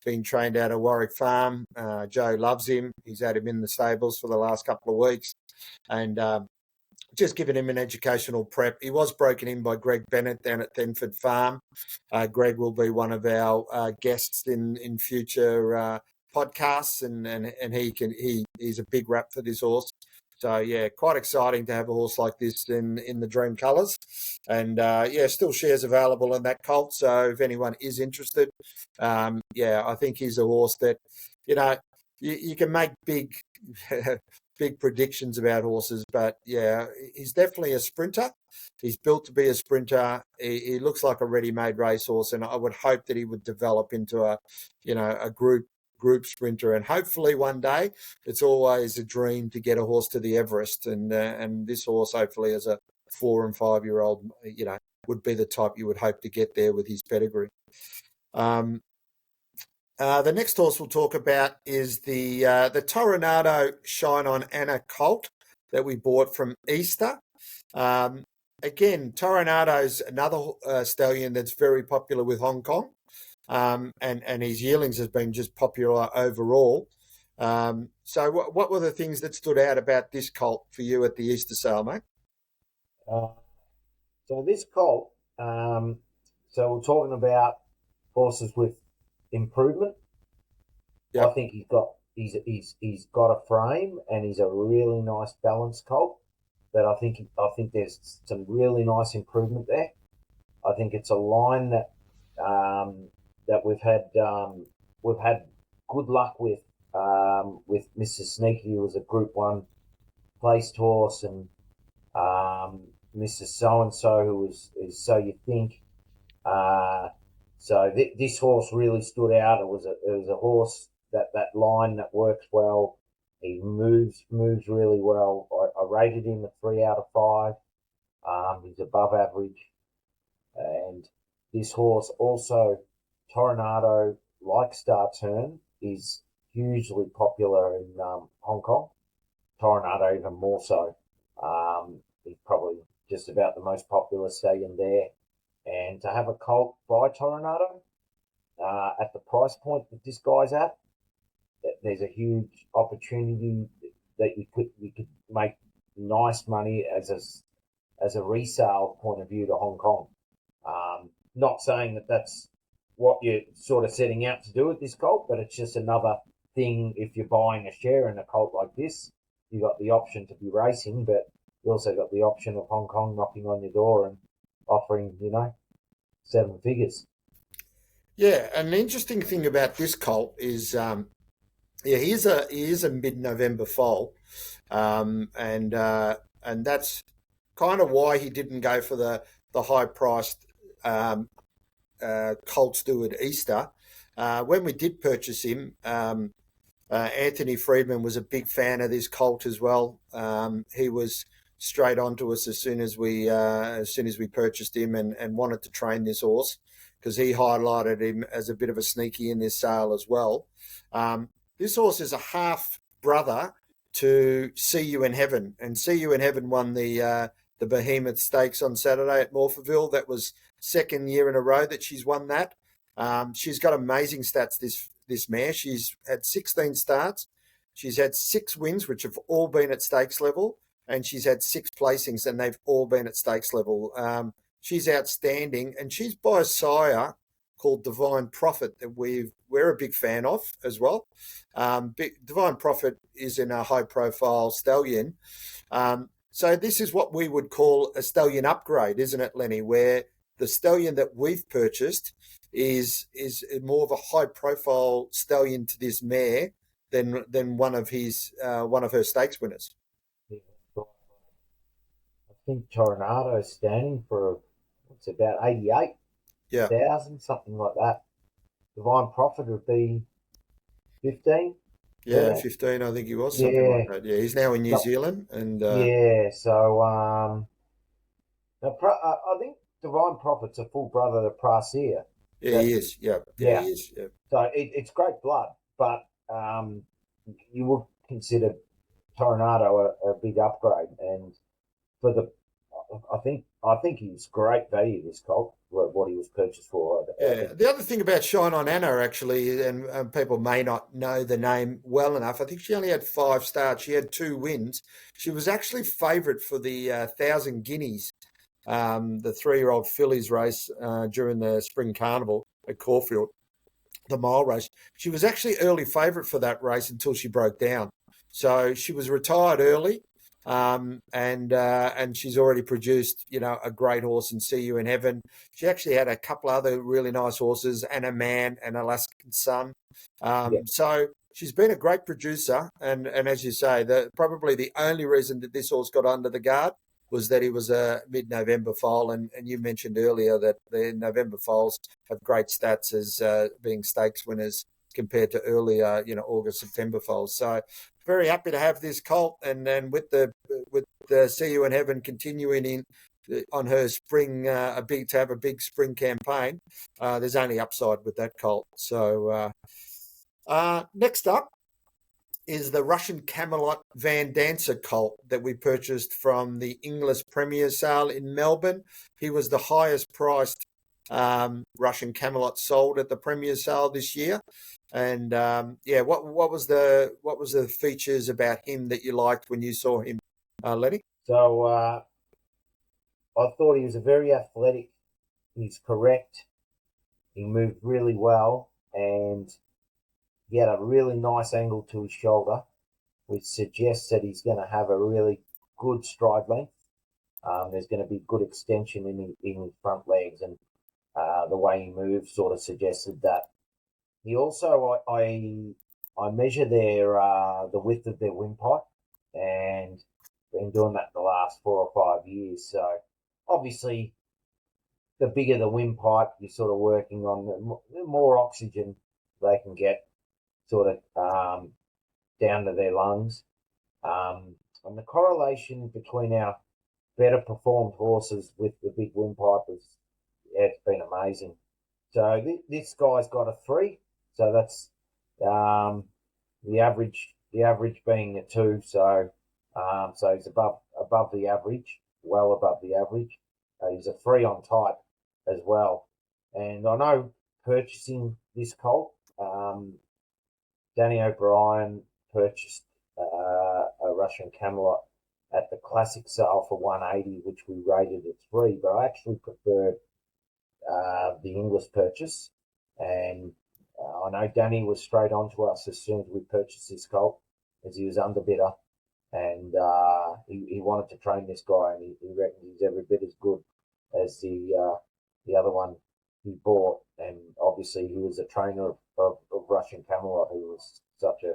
being trained out of Warwick Farm. Joe loves him. He's had him in the stables for the last couple of weeks, and just giving him an educational prep. He was broken in by Greg Bennett down at Thenford Farm. Greg will be one of our guests in future podcasts, and he's a big rap for this horse. So yeah, quite exciting to have a horse like this in the dream colours, and still shares available in that colt. So if anyone is interested, I think he's a horse that, you can make big big predictions about horses, but yeah, he's definitely a sprinter. He's built to be a sprinter. He looks like a ready-made racehorse, and I would hope that he would develop into a group sprinter. And hopefully one day, it's always a dream to get a horse to the Everest, and this horse, hopefully, as a 4 and 5 year old, would be the type you would hope to get there with his pedigree. The next horse we'll talk about is the Toronado Shine on Anna colt that we bought from Easter. Again, Toronado's another stallion that's very popular with Hong Kong, and his yearlings has been just popular overall. So what were the things that stood out about this colt for you at the Easter sale, mate? So this colt, so we're talking about horses with improvement. Yep. I think he's got a frame, and he's a really nice balanced colt. But I think there's some really nice improvement there. I think it's a line that we've had good luck with Mr. Sneaky, who was a Group 1 placed horse, and Mr. So and So, who is So You Think. So this horse really stood out. It was a horse that line that works well. He moves really well. I rated him a 3 out of 5. He's above average. And this horse also, Toronado, like Star Turn, is hugely popular in Hong Kong. Toronado even more so. He's probably just about the most popular stallion there. And to have a colt by Toronado at the price point that this guy's at, there's a huge opportunity that you could make nice money as a resale point of view to Hong Kong. Not saying that that's what you're sort of setting out to do with this colt, but it's just another thing. If you're buying a share in a colt like this, you got the option to be racing, but you also got the option of Hong Kong knocking on your door and offering, 7 figures. Yeah, and the interesting thing about this colt is, he is a mid-November foal, and that's kind of why he didn't go for the high-priced colts do at Easter. When we did purchase him, Anthony Friedman was a big fan of this colt as well. He was straight onto us as soon as we purchased him, and wanted to train this horse, because he highlighted him as a bit of a sneaky in this sale as well. This horse is a half brother to See You in Heaven, and See You in Heaven won the Behemoth Stakes on Saturday at Morphettville. That was second year in a row that she's won that. She's got amazing stats, this mare. She's had 16 starts. She's had 6 wins, which have all been at stakes level, and she's had 6 placings, and they've all been at stakes level. She's outstanding, and she's by a sire called Divine Prophet that we're a big fan of as well. Divine Prophet is in a high-profile stallion. So this is what we would call a stallion upgrade, isn't it, Lenny? Where the stallion that we've purchased is more of a high-profile stallion to this mare than one of her stakes winners. Yeah, I think Toronado is standing for it's about 88,000, something like that. Divine Prophet would be 15. Yeah, 15, I think he was, something like that. Yeah, he's now in New Zealand. And so I think Divine Prophet's a full brother to Prasia. Yeah, he is. Yeah, he is. Yeah. So it's great blood, but you would consider Toronado a big upgrade, and I think he's great value, this colt, what he was purchased for. Yeah. The other thing about Shine on Anna, actually, and people may not know the name well enough, I think she only had 5 starts. She had 2 wins. She was actually favourite for the 1,000 Guineas, the 3-year-old fillies race during the Spring Carnival at Caulfield, the mile race. She was actually early favourite for that race until she broke down. So she was retired early. and she's already produced, a great horse in See You in Heaven. She actually had a couple other really nice horses, and a Man and Alaskan Sun. So she's been a great producer, and as you say, probably the only reason that this horse got under the guard was that he was a mid-November foal, and you mentioned earlier that the November foals have great stats as being stakes winners compared to earlier, August, September foals. So very happy to have this colt, and then with the See You in Heaven continuing on her spring, to have a big spring campaign. There's only upside with that colt. So next up is the Russian Camelot Van Dancer colt that we purchased from the English Premier Sale in Melbourne. He was the highest priced Russian Camelot sold at the Premier Sale this year. And what was the features about him that you liked when you saw him, Lenny? So I thought he was a very athletic. He's correct. He moved really well, and he had a really nice angle to his shoulder, which suggests that he's going to have a really good stride length. There's going to be good extension in his front legs, and the way he moves sort of suggested that. He also, I measure the width of their windpipe, and been doing that the last 4 or 5 years. So obviously, the bigger the windpipe, you're sort of working on the more oxygen they can get sort of down to their lungs. And the correlation between our better performed horses with the big windpipe it's been amazing. So this guy's got a 3. So that's the average being a 2. So he's above the average, well above the average. He's a 3 on type as well. And I know purchasing this colt, Danny O'Brien purchased a Russian Camelot at the Classic Sale for 180, which we rated at 3. But I actually preferred the English purchase, and I know Danny was straight on to us as soon as we purchased this colt, as he was underbidder, and he wanted to train this guy, and he reckoned he's every bit as good as the other one he bought. And obviously he was a trainer of Russian Camelot, who was such a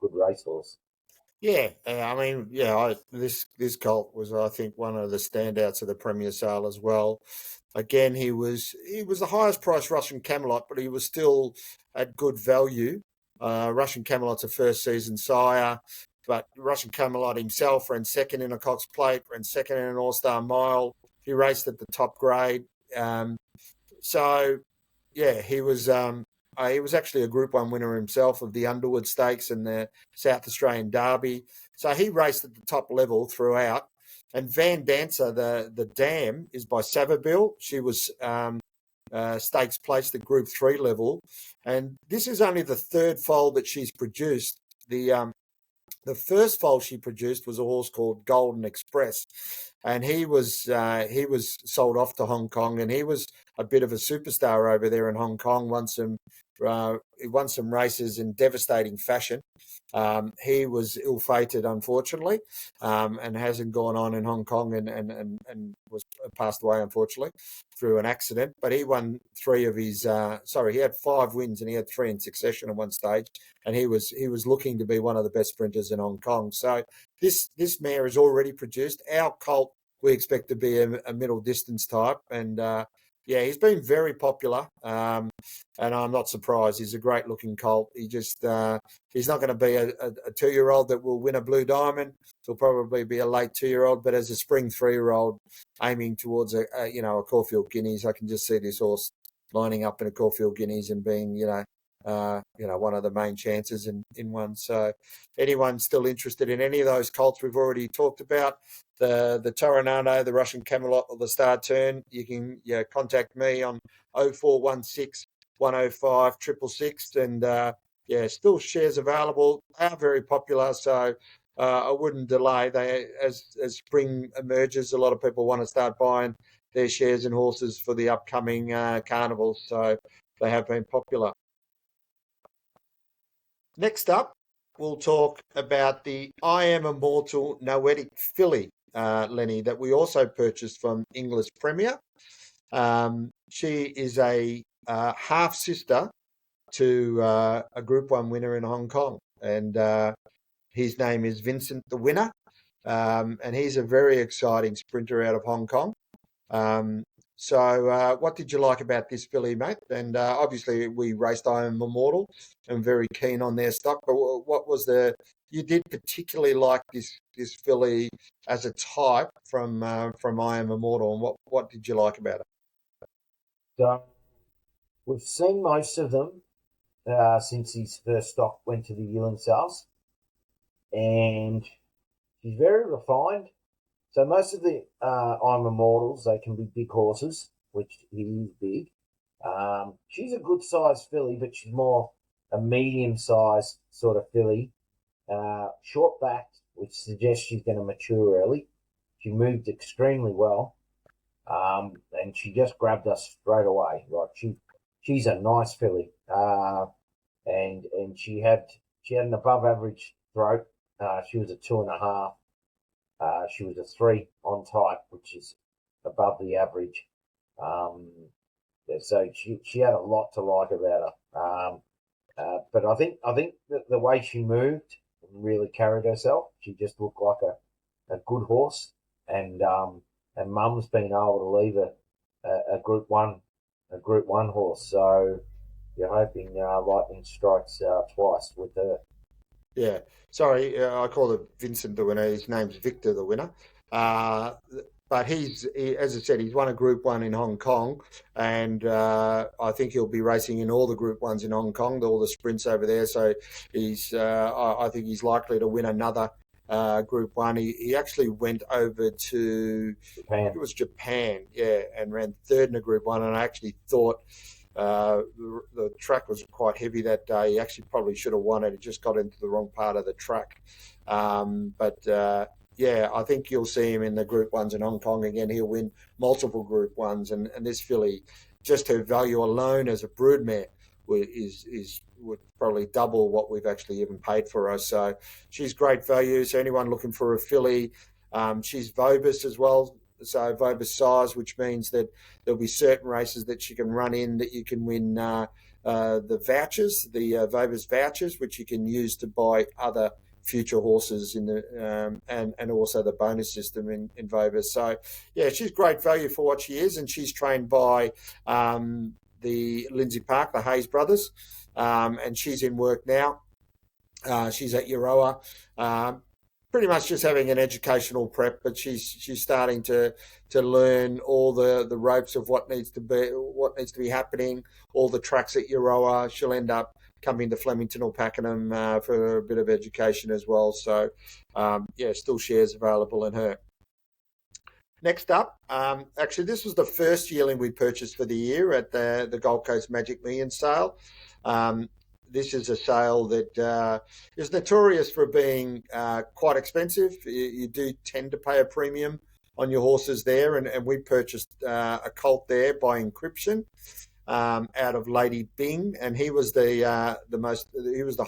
good racehorse. Yeah, this colt was, I think, one of the standouts of the Premier Sale as well. Again, he was the highest priced Russian Camelot, but he was still at good value. Russian Camelot's a first season sire, but Russian Camelot himself ran second in a Cox Plate, ran second in an All-Star Mile. He raced at the top grade. He was actually a Group 1 winner himself of the Underwood Stakes and the South Australian Derby. So he raced at the top level throughout. And Van Dancer, the dam, is by Savabeel. She was stakes placed at Group 3 level. And this is only the third foal that she's produced. The first foal she produced was a horse called Golden Express, and he was sold off to Hong Kong, and he was a bit of a superstar over there in Hong Kong. He won some races in devastating fashion. He was ill-fated, unfortunately, and hasn't gone on in Hong Kong and was passed away, unfortunately, through an accident. But he won 3 of his. He had 5 wins, and he had 3 in succession at one stage. And he was looking to be one of the best sprinters in Hong Kong. So this mare is already produced. Our colt, we expect to be a middle distance type, and he's been very popular, and I'm not surprised. He's a great looking colt. He's not going to be a 2-year-old that will win a Blue Diamond. He'll probably be a late 2-year-old, but as a spring 3-year-old aiming towards a Caulfield Guineas, I can just see this horse lining up in a Caulfield Guineas and being one of the main chances in one. So anyone still interested in any of those colts we've already talked about, the Toronado, the Russian Camelot, or the Star Turn, you can contact me on 0416 105 666, and still shares available. They are very popular, so I wouldn't delay. As spring emerges, a lot of people want to start buying their shares and horses for the upcoming carnivals, so they have been popular. Next up, we'll talk about the I Am Immortal Noetic filly, Lenny, that we also purchased from English Premier. She is a half sister to a Group 1 winner in Hong Kong, and his name is Vincent the Winner, and he's a very exciting sprinter out of Hong Kong. So what did you like about this filly, mate? And obviously we raced I Am Immortal and very keen on their stock, but what was you did particularly like this filly as a type from I Am Immortal, and what did you like about it? So we've seen most of them since his first stock went to the Yearling sales, and she's very refined. So most of the I'm Immortals, they can be big horses, which he is big. She's a good sized filly, but she's more a medium sized sort of filly. Short backed, which suggests she's going to mature early. She moved extremely well, and she just grabbed us straight away. Like she's a nice filly, and she had an above average throat. She was a 2.5. She was a 3 on type, which is above the average. So she had a lot to like about her. But I think that the way she moved really carried herself. She just looked like a good horse, and Mum's been able to leave a Group 1 horse. So you're hoping lightning strikes twice with her. Yeah, sorry, I call it Vincent the Winner. His name's Victor the Winner. But as I said, he's won a Group 1 in Hong Kong, and I think he'll be racing in all the Group 1s in Hong Kong, all the sprints over there. So I think he's likely to win another Group 1. He actually went over to Japan. I think it was Japan, yeah, and ran third in a Group 1. And I actually thought the track was quite heavy that day. He actually probably should have won it. He just got into the wrong part of the track. Yeah, I think you'll see him in the Group 1s in Hong Kong again. He'll win multiple Group 1s, and this filly, just her value alone as a broodmare would probably double what we've actually even paid for her. So she's great value. So anyone looking for a filly, she's Vobis as well. So Vobis size, which means that there'll be certain races that she can run in that you can win the vouchers, the Vobis vouchers, which you can use to buy other future horses in the and also the bonus system in Vobis. So yeah, she's great value for what she is, and she's trained by the Lindsay Park, the Hayes brothers, and she's in work now. She's at Euroa. Pretty much just having an educational prep, but she's starting to learn all the ropes of what needs to be happening, all the tracks at Euroa. She'll end up coming to Flemington or Pakenham for a bit of education as well. So yeah, still shares available in her. Next up, actually this was the first yearling we purchased for the year at the Gold Coast Magic Million sale. This is a sale that is notorious for being quite expensive. You do tend to pay a premium on your horses there, and we purchased a colt there by Encryption out of Lady Bing, and he was the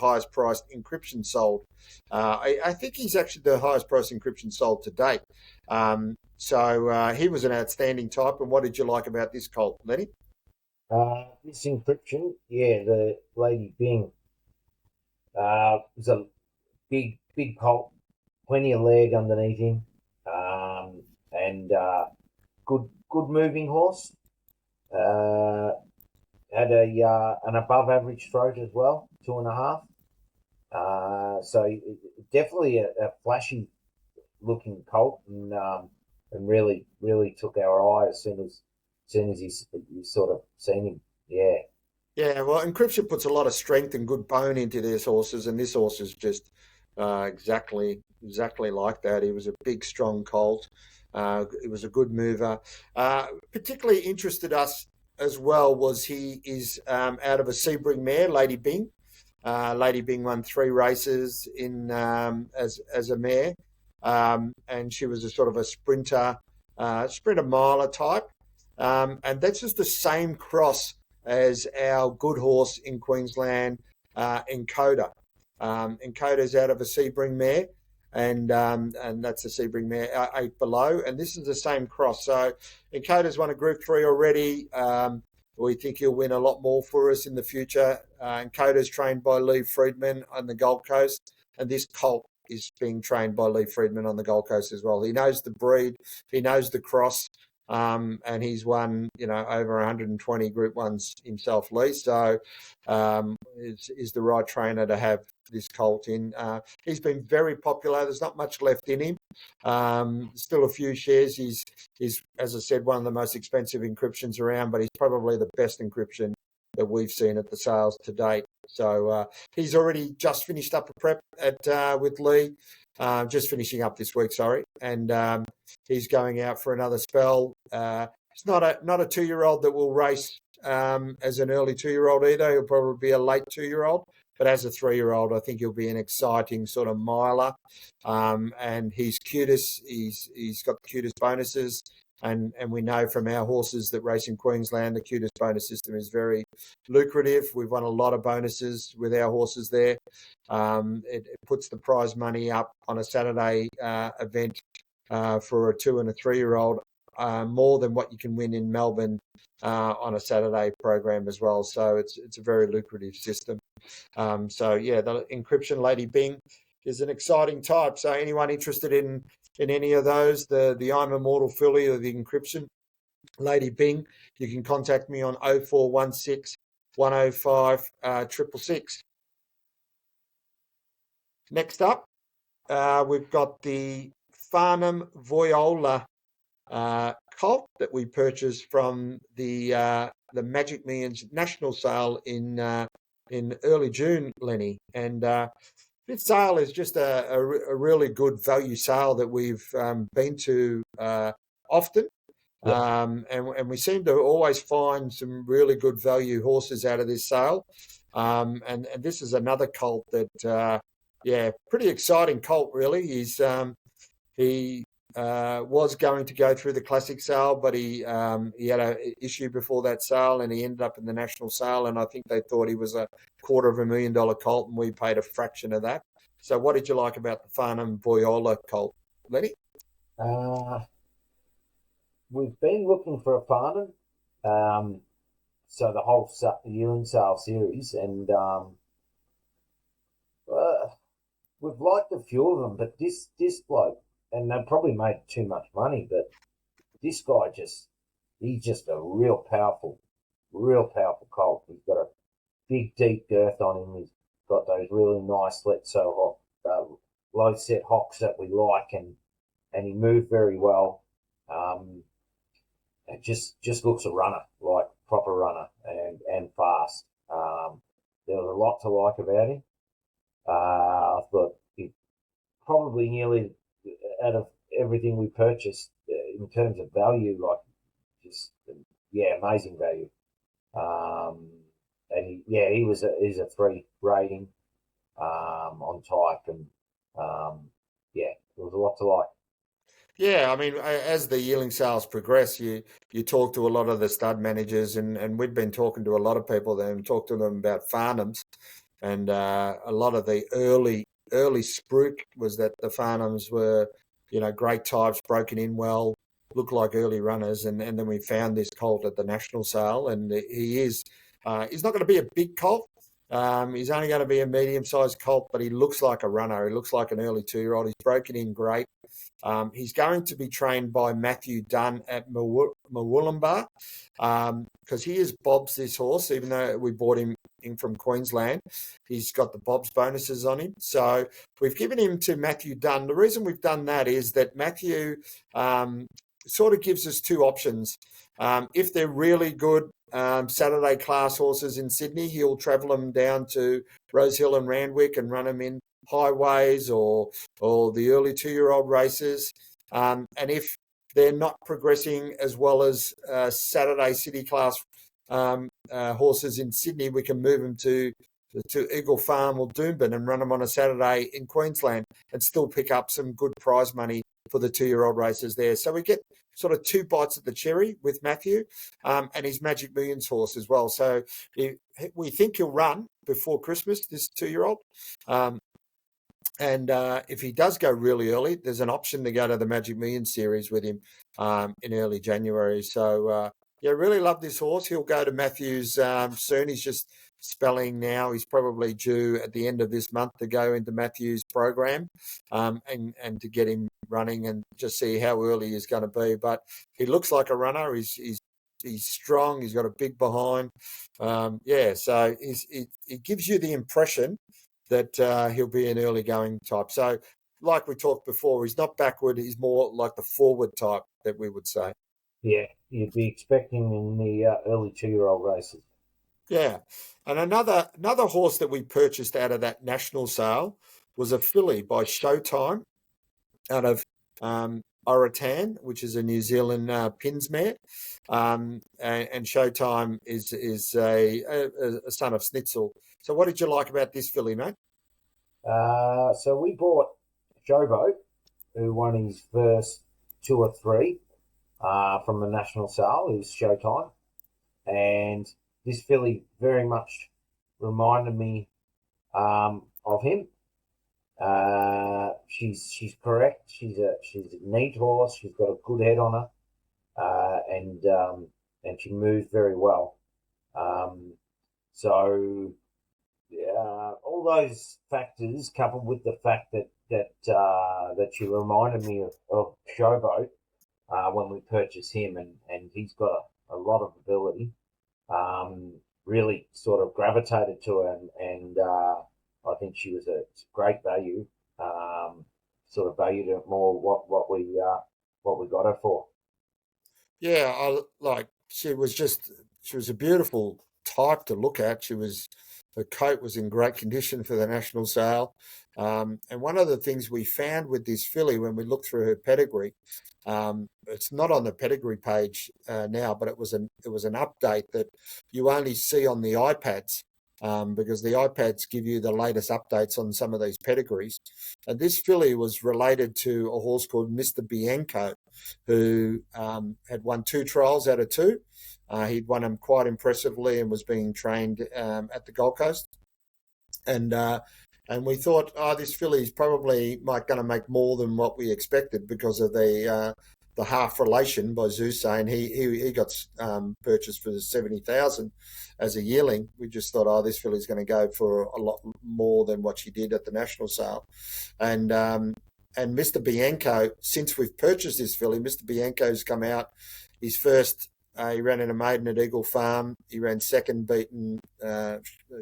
highest priced Encryption sold. I think he's actually the highest priced Encryption sold to date. So he was an outstanding type. And what did you like about this colt, Lenny? This Encryption, yeah, the Lady Bing, was a big colt, plenty of leg underneath him, and good moving horse. Had an above average throat as well, 2.5. So definitely a flashy looking colt, and really took our eye as soon as you sort of seen him. Yeah. Yeah, well, Encryption puts a lot of strength and good bone into these horses, and this horse is just exactly like that. He was a big, strong colt. It was a good mover. Particularly interested us as well was he is out of a Sebring mare, Lady Bing. Lady Bing won 3 races in as a mare, and she was a sort of a sprinter miler type. And that's just the same cross as our good horse in Queensland, Encoda. Encoder's out of a Sebring mare, and that's a Sebring mare 8 below, and this is the same cross. So Encoder's won a Group 3 already. We think he'll win a lot more for us in the future. Encoder's trained by Lee Friedman on the Gold Coast, and this colt is being trained by Lee Friedman on the Gold Coast as well. He knows the breed, he knows the cross, and he's won, over 120 Group 1s himself, Lee. So is the right trainer to have this colt in. He's been very popular. There's not much left in him. Still a few shares. He's, as I said, one of the most expensive encryptions around, but he's probably the best encryption that we've seen at the sales to date. So he's already just finished up a prep with Lee, just finishing up this week, sorry, and he's going out for another spell. It's not a 2-year-old that will race as an early 2-year-old either. He'll probably be a late 2-year-old, but as a 3-year-old, I think he'll be an exciting sort of miler. And he's cutest. He's got the cutest bonuses. And we know from our horses that race in Queensland, the cutest bonus system is very lucrative. We've won a lot of bonuses with our horses there. It puts the prize money up on a Saturday event for a 2 and a 3-year-old, more than what you can win in Melbourne on a Saturday program as well. So it's a very lucrative system. The encryption Lady Bing is an exciting type. So anyone interested in any of those, the I'm Immortal filly or the encryption Lady Bing, you can contact me on 0416 105 666. Next up, we've got the Farnham Voyola colt that we purchased from the Magic Millions national sale in early June, Lenny. And this sale is just a really good value sale that we've been to often. Yeah. And we seem to always find some really good value horses out of this sale. And this is another colt that, pretty exciting colt, really. He was going to go through the classic sale, but he had an issue before that sale, and he ended up in the national sale. And I think they thought he was a $250,000 colt, and we paid a fraction of that. So, what did you like about the Farnham Voyola colt, Lenny? We've been looking for a Farnham, so the whole Yearling sale series, and we've liked a few of them, but this bloke. And they probably made too much money, but this guy he's just a real powerful colt. He's got a big, deep girth on him. He's got those really nice, low set hocks that we like, and he moved very well. It just looks a runner, like proper runner, and fast. There was a lot to like about him. I thought he probably nearly, out of everything we purchased in terms of value, amazing value. And he's a 3 rating on type, and there was a lot to like. Yeah, I mean, as the Yearling sales progress, you talk to a lot of the stud managers, and we'd been talking to a lot of people there and talked to them about Farnhams, and a lot of the early spruik was that the Farnhams were, great types, broken in well, looked like early runners, and then we found this colt at the national sale, and he's not going to be a big colt. He's only going to be a medium-sized colt, but he looks like a runner. He looks like an early 2-year-old. He's broken in great. He's going to be trained by Matthew Dunn at Murwillumbah, because he is Bob's this horse, even though we bought him in from Queensland. He's got the Bob's bonuses on him. So we've given him to Matthew Dunn. The reason we've done that is that Matthew sort of gives us 2 options. If they're really good Saturday class horses in Sydney, he'll travel them down to Rosehill and Randwick and run them in highways or the early 2-year-old races. And if they're not progressing as well as Saturday city class horses in Sydney, we can move them to Eagle Farm or Doomben and run them on a Saturday in Queensland and still pick up some good prize money for the 2-year-old races there. So we get sort of 2 bites at the cherry with Matthew and his Magic Millions horse as well. So we think he'll run. before Christmas, this 2-year-old. And if he does go really early, there's an option to go to the Magic Million Series with him in early January. So, really love this horse. He'll go to Matthews soon. He's just spelling now. He's probably due at the end of this month to go into Matthews' program and to get him running and just see how early he's going to be. But he looks like a runner. He's strong. He's got a big behind. So he gives you the impression that he'll be an early going type. So like we talked before, he's not backward. He's more like the forward type that we would say. Yeah, you'd be expecting in the early 2-year-old races. Yeah. And another horse that we purchased out of that national sale was a filly by Showtime out of Oratan, which is a New Zealand pins mare. And Showtime is a son of Snitzel. So what did you like about this filly, mate? So we bought Showboat, who won his first 2 or 3 from the national sale. It was Showtime. And this filly very much reminded me of him. She's correct. She's a neat horse. She's got a good head on her, and she moves very well. All those factors, coupled with the fact that she reminded me of Showboat when we purchased him, and he's got a lot of ability. Really sort of gravitated to her, and I think she was a great value. Sort of valued it more what we got her for. Yeah, she was a beautiful type to look at. Her coat was in great condition for the national sale. And one of the things we found with this filly when we looked through her pedigree, it's not on the pedigree page now, but it was an update that you only see on the iPads because the iPads give you the latest updates on some of these pedigrees. And this filly was related to a horse called Mr. Bianco, who had won 2 trials out of 2. He'd won them quite impressively and was being trained at the Gold Coast. And we thought, this filly's probably going to make more than what we expected because of the half relation by Zeus, and he got purchased for 70,000 as a yearling. We just thought, this filly's going to go for a lot more than what she did at the national sale. And Mr. Bianco, since we've purchased this filly, Mr. Bianco's come out. His first, he ran in a maiden at Eagle Farm. He ran second, beaten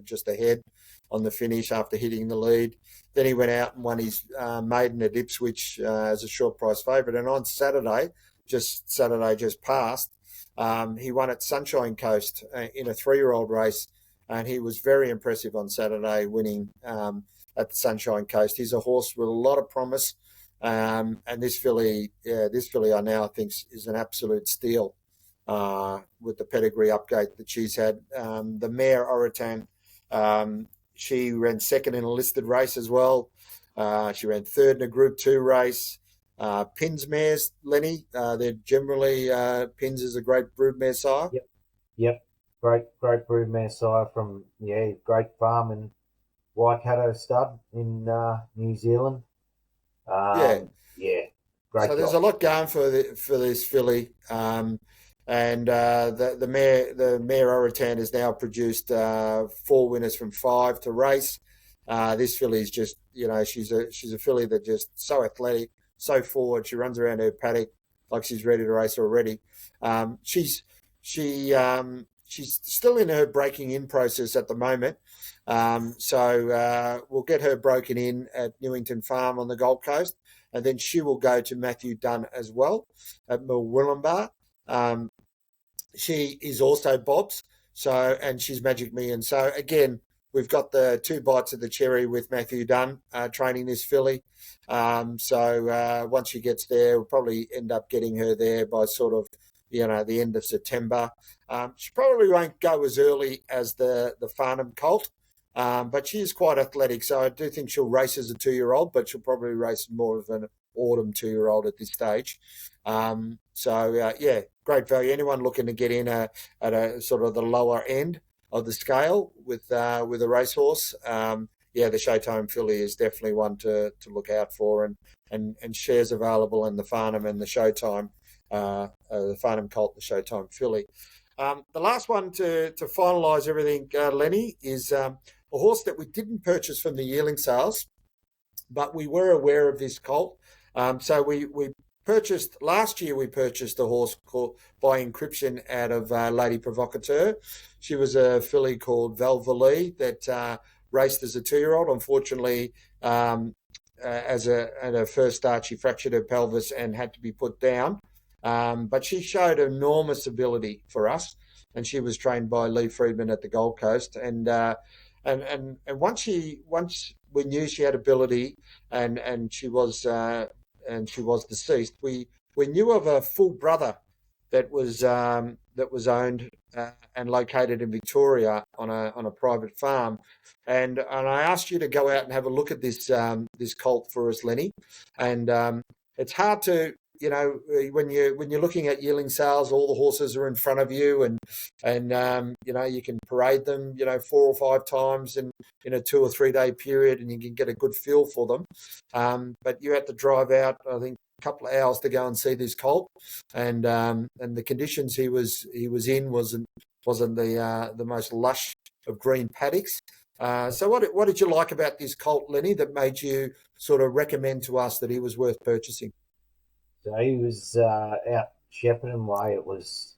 just ahead on the finish after hitting the lead. Then he went out and won his maiden at Ipswich as a short price favourite. And on Saturday just passed, he won at Sunshine Coast in a 3-year-old race. And he was very impressive on Saturday, winning at the Sunshine Coast. He's a horse with a lot of promise. And this filly I now think is an absolute steal with the pedigree update that she's had. The mare Oratan, she ran second in a listed race as well. She ran third in a Group 2 race. Pins mares, Lenny, they're generally, Pins is a great broodmare sire. Yep. Great broodmare sire from, great farm in Waikato Stud in New Zealand. Great. So there's a lot going for this filly. And the mare Oratan has now produced 4 winners from 5 to race. This filly is just, she's a filly that just so athletic, so forward. She runs around her paddock like she's ready to race already. She's still in her breaking in process at the moment. So we'll get her broken in at Newington Farm on the Gold Coast, and then she will go to Matthew Dunn as well at Murwillumbah. She is also Bob's, and she's Magic Million. So again, we've got the 2 bites of the cherry with Matthew Dunn training this filly. So once she gets there, we'll probably end up getting her there by sort of, the end of September. She probably won't go as early as the Farnham colt, but she is quite athletic. So I do think she'll race as a 2-year-old, but she'll probably race more of an autumn 2-year-old at this stage. Great value. Anyone looking to get in at a sort of the lower end the scale with a racehorse. The Showtime filly is definitely one to look out for, and shares available in the Farnham and the Showtime, the Farnham Colt, the Showtime filly. The last one to finalise everything, Lenny, is a horse that we didn't purchase from the Yearling sales, but we were aware of this colt. So we purchased, last year we purchased a horse called by Encryption out of Lady Provocateur. She was a filly called Valvoline that raced as a 2-year-old. Unfortunately, at her first start, she fractured her pelvis and had to be put down. But she showed enormous ability for us, and she was trained by Lee Friedman at the Gold Coast. And once we knew she had ability, and she was deceased, we knew of a full brother that was owned and located in Victoria on a private farm, and I asked you to go out and have a look at this colt for us, Lenny, and it's hard to, when you're looking at yearling sales, all the horses are in front of you, and you can parade them 4 or 5 times in a 2 or 3 day period, and you can get a good feel for them. But you had to drive out, I think, a couple of hours to go and see this colt, and the conditions he was in wasn't the most lush of green paddocks. So what did you like about this colt, Lenny, that made you sort of recommend to us that he was worth purchasing? So he was out Shepparton way. It was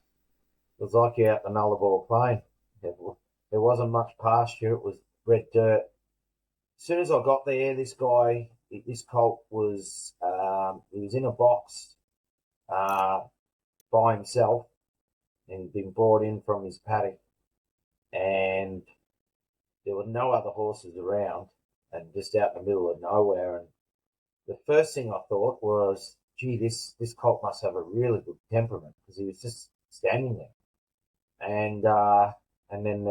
like out the Nullarbor Plain. There wasn't much pasture. It was red dirt. As soon as I got there, this colt was he was in a box by himself, and he'd been brought in from his paddock, and there were no other horses around, and just out in the middle of nowhere. And the first thing I thought was, gee, this colt must have a really good temperament, because he was just standing there. And then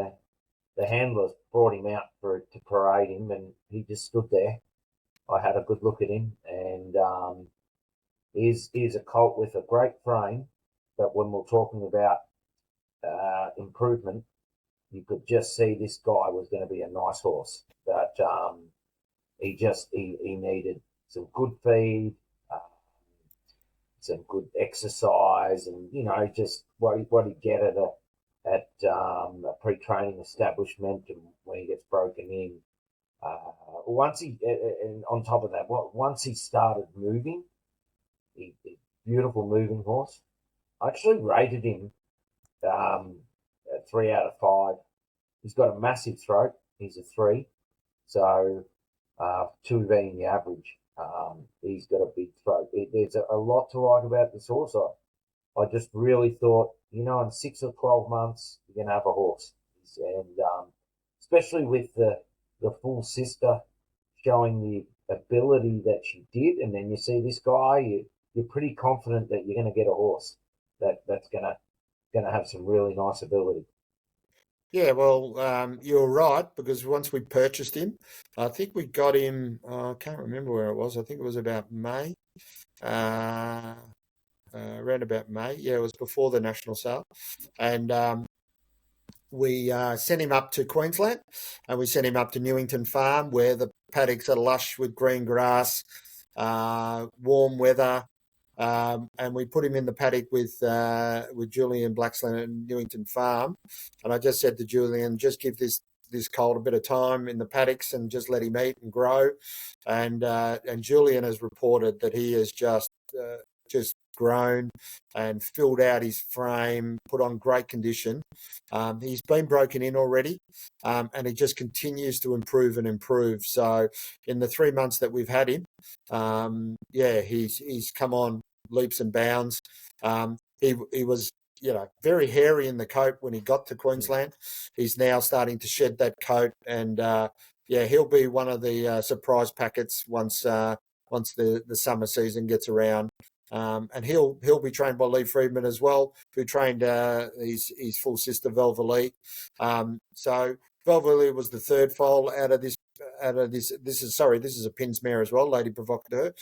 the handlers brought him out to parade him, and he just stood there. I had a good look at him, and he's a colt with a great frame, but when we're talking about improvement, you could just see this guy was going to be a nice horse. But he needed some good feed, some good exercise, and just what he'd get at a pre-training establishment, and when he gets broken in. And on top of that, once he started moving, beautiful moving horse. I actually rated him 3 out of 5. He's got a massive throat. He's a 3, so 2 being the average. He's got a big throat. There's a lot to like about this horse. I just really thought, in 6 or 12 months, you're going to have a horse. And especially with the full sister showing the ability that she did, and then you see this guy, you're pretty confident that you're going to get a horse that's going to have some really nice ability. Yeah, well, you're right, because once we purchased him, I think we got him, I can't remember where it was. I think it was about May, around about May. Yeah, it was before the national sale. And we sent him up to Queensland, and we sent him up to Newington Farm, where the paddocks are lush with green grass, warm weather. And we put him in the paddock with Julian Blaxland at Newington Farm, and I just said to Julian, just give this colt a bit of time in the paddocks and just let him eat and grow. And Julian has reported that he has just grown and filled out his frame, put on great condition. He's been broken in already, and he just continues to improve and improve. So in the 3 months that we've had him, he's come on leaps and bounds. He was very hairy in the coat when he got to Queensland. He's now starting to shed that coat, and he'll be one of the surprise packets once the summer season gets around. And he'll be trained by Lee Friedman as well, who trained his full sister Valvoline. So Valvoline was the third foal out of this is a Pins mare as well, Lady Provocateur.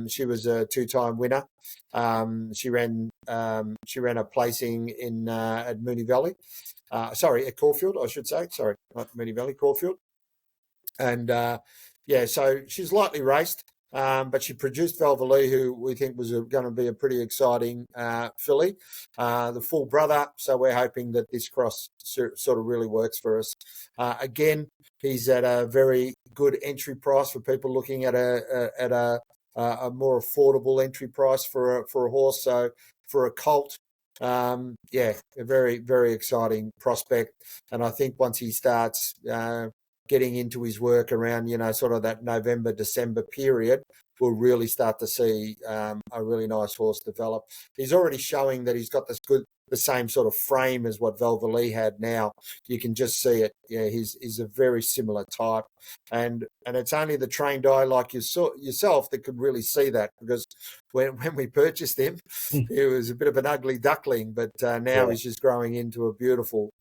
She was a 2-time winner. She ran a placing in at Moonee Valley. At Caulfield, I should say. Sorry, not Moonee Valley, Caulfield. And so she's lightly raced. But she produced Valvoline, who we think was going to be a pretty exciting filly, the full brother. So we're hoping that this cross sort of really works for us. Again, he's at a very good entry price for people looking at a more affordable entry price for a horse. So for a colt, a very, very exciting prospect. And I think once he starts getting into his work around, sort of that November, December period, we'll really start to see a really nice horse develop. He's already showing that he's got the same sort of frame as what Valvoline had now. You can just see it. Yeah, he's a very similar type. And it's only the trained eye like yourself that could really see that, because when we purchased him, he was a bit of an ugly duckling, but now he's just growing into a beautiful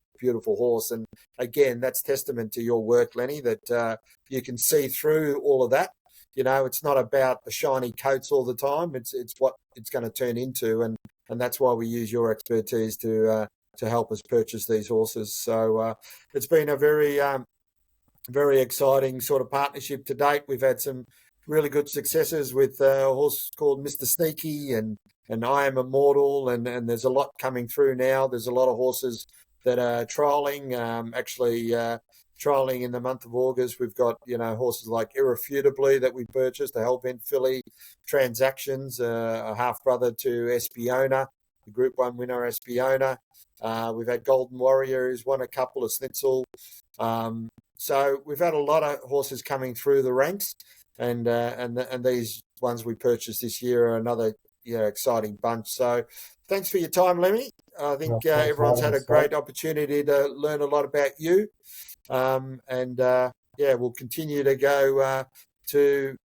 horse. And again, that's testament to your work, Lenny, that you can see through all of that. It's not about the shiny coats all the time. It's what it's going to turn into, and that's why we use your expertise to help us purchase these horses. So it's been a very very exciting sort of partnership to date. We've had some really good successes with a horse called Mr. Sneaky and I Am Immortal, and there's a lot coming through now. There's a lot of horses that are trialling, trialling in the month of August. We've got, horses like Irrefutably that we purchased, the Hellbent filly, Transactions, a half-brother to Espiona, the Group 1 winner Espiona. We've had Golden Warrior, who's won a couple of Snitzel. So we've had a lot of horses coming through the ranks, and these ones we purchased this year are another exciting bunch. So thanks for your time, Lemmy. I think everyone's had a great opportunity to learn a lot about you. We'll continue to go to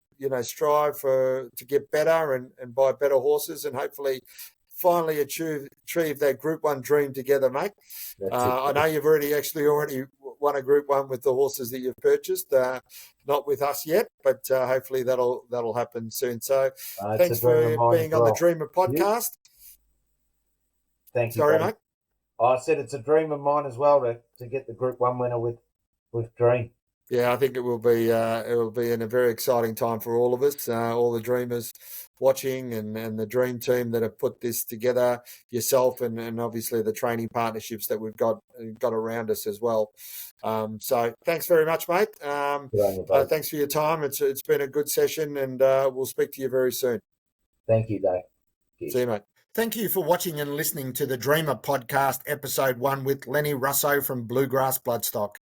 strive to get better and buy better horses, and hopefully finally achieve that Group 1 dream together, mate. I know you've already won a Group 1 with the horses that you've purchased, not with us yet, but hopefully that'll happen soon. So thanks for being on the Dreamer podcast. Thank you. Sorry, buddy. mate. I said it's a dream of mine as well to get the Group 1 winner with Dream. Yeah, I think it will be in a very exciting time for all of us, all the dreamers watching, and the dream team that have put this together, yourself and obviously the training partnerships that we've got around us as well. So thanks very much, mate. Thanks for your time. It's been a good session, and we'll speak to you very soon. Thank you, Dave. See you, mate. Thank you for watching and listening to the Dreamer Podcast, Episode 1 with Lenny Russo from Bluegrass Bloodstock.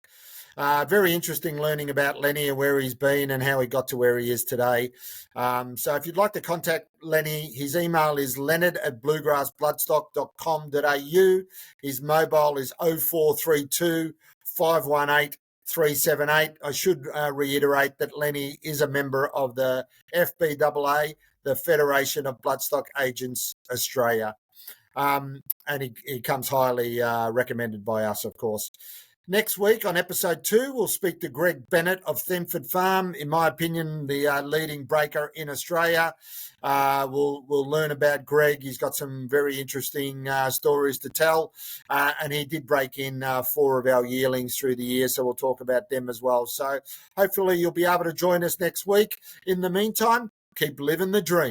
Very interesting learning about Lenny and where he's been and how he got to where he is today. So if you'd like to contact Lenny, his email is leonard@bluegrassbloodstock.com.au. His mobile is 0432 518 378. I should reiterate that Lenny is a member of the FBAA, the Federation of Bloodstock Agents Australia. And he comes highly recommended by us, of course. Next week on episode 2, we'll speak to Greg Bennett of Thenford Farm. In my opinion, the leading breaker in Australia. We'll learn about Greg. He's got some very interesting stories to tell. And he did break in 4 of our yearlings through the year, so we'll talk about them as well. So hopefully you'll be able to join us next week. In the meantime, keep living the dream.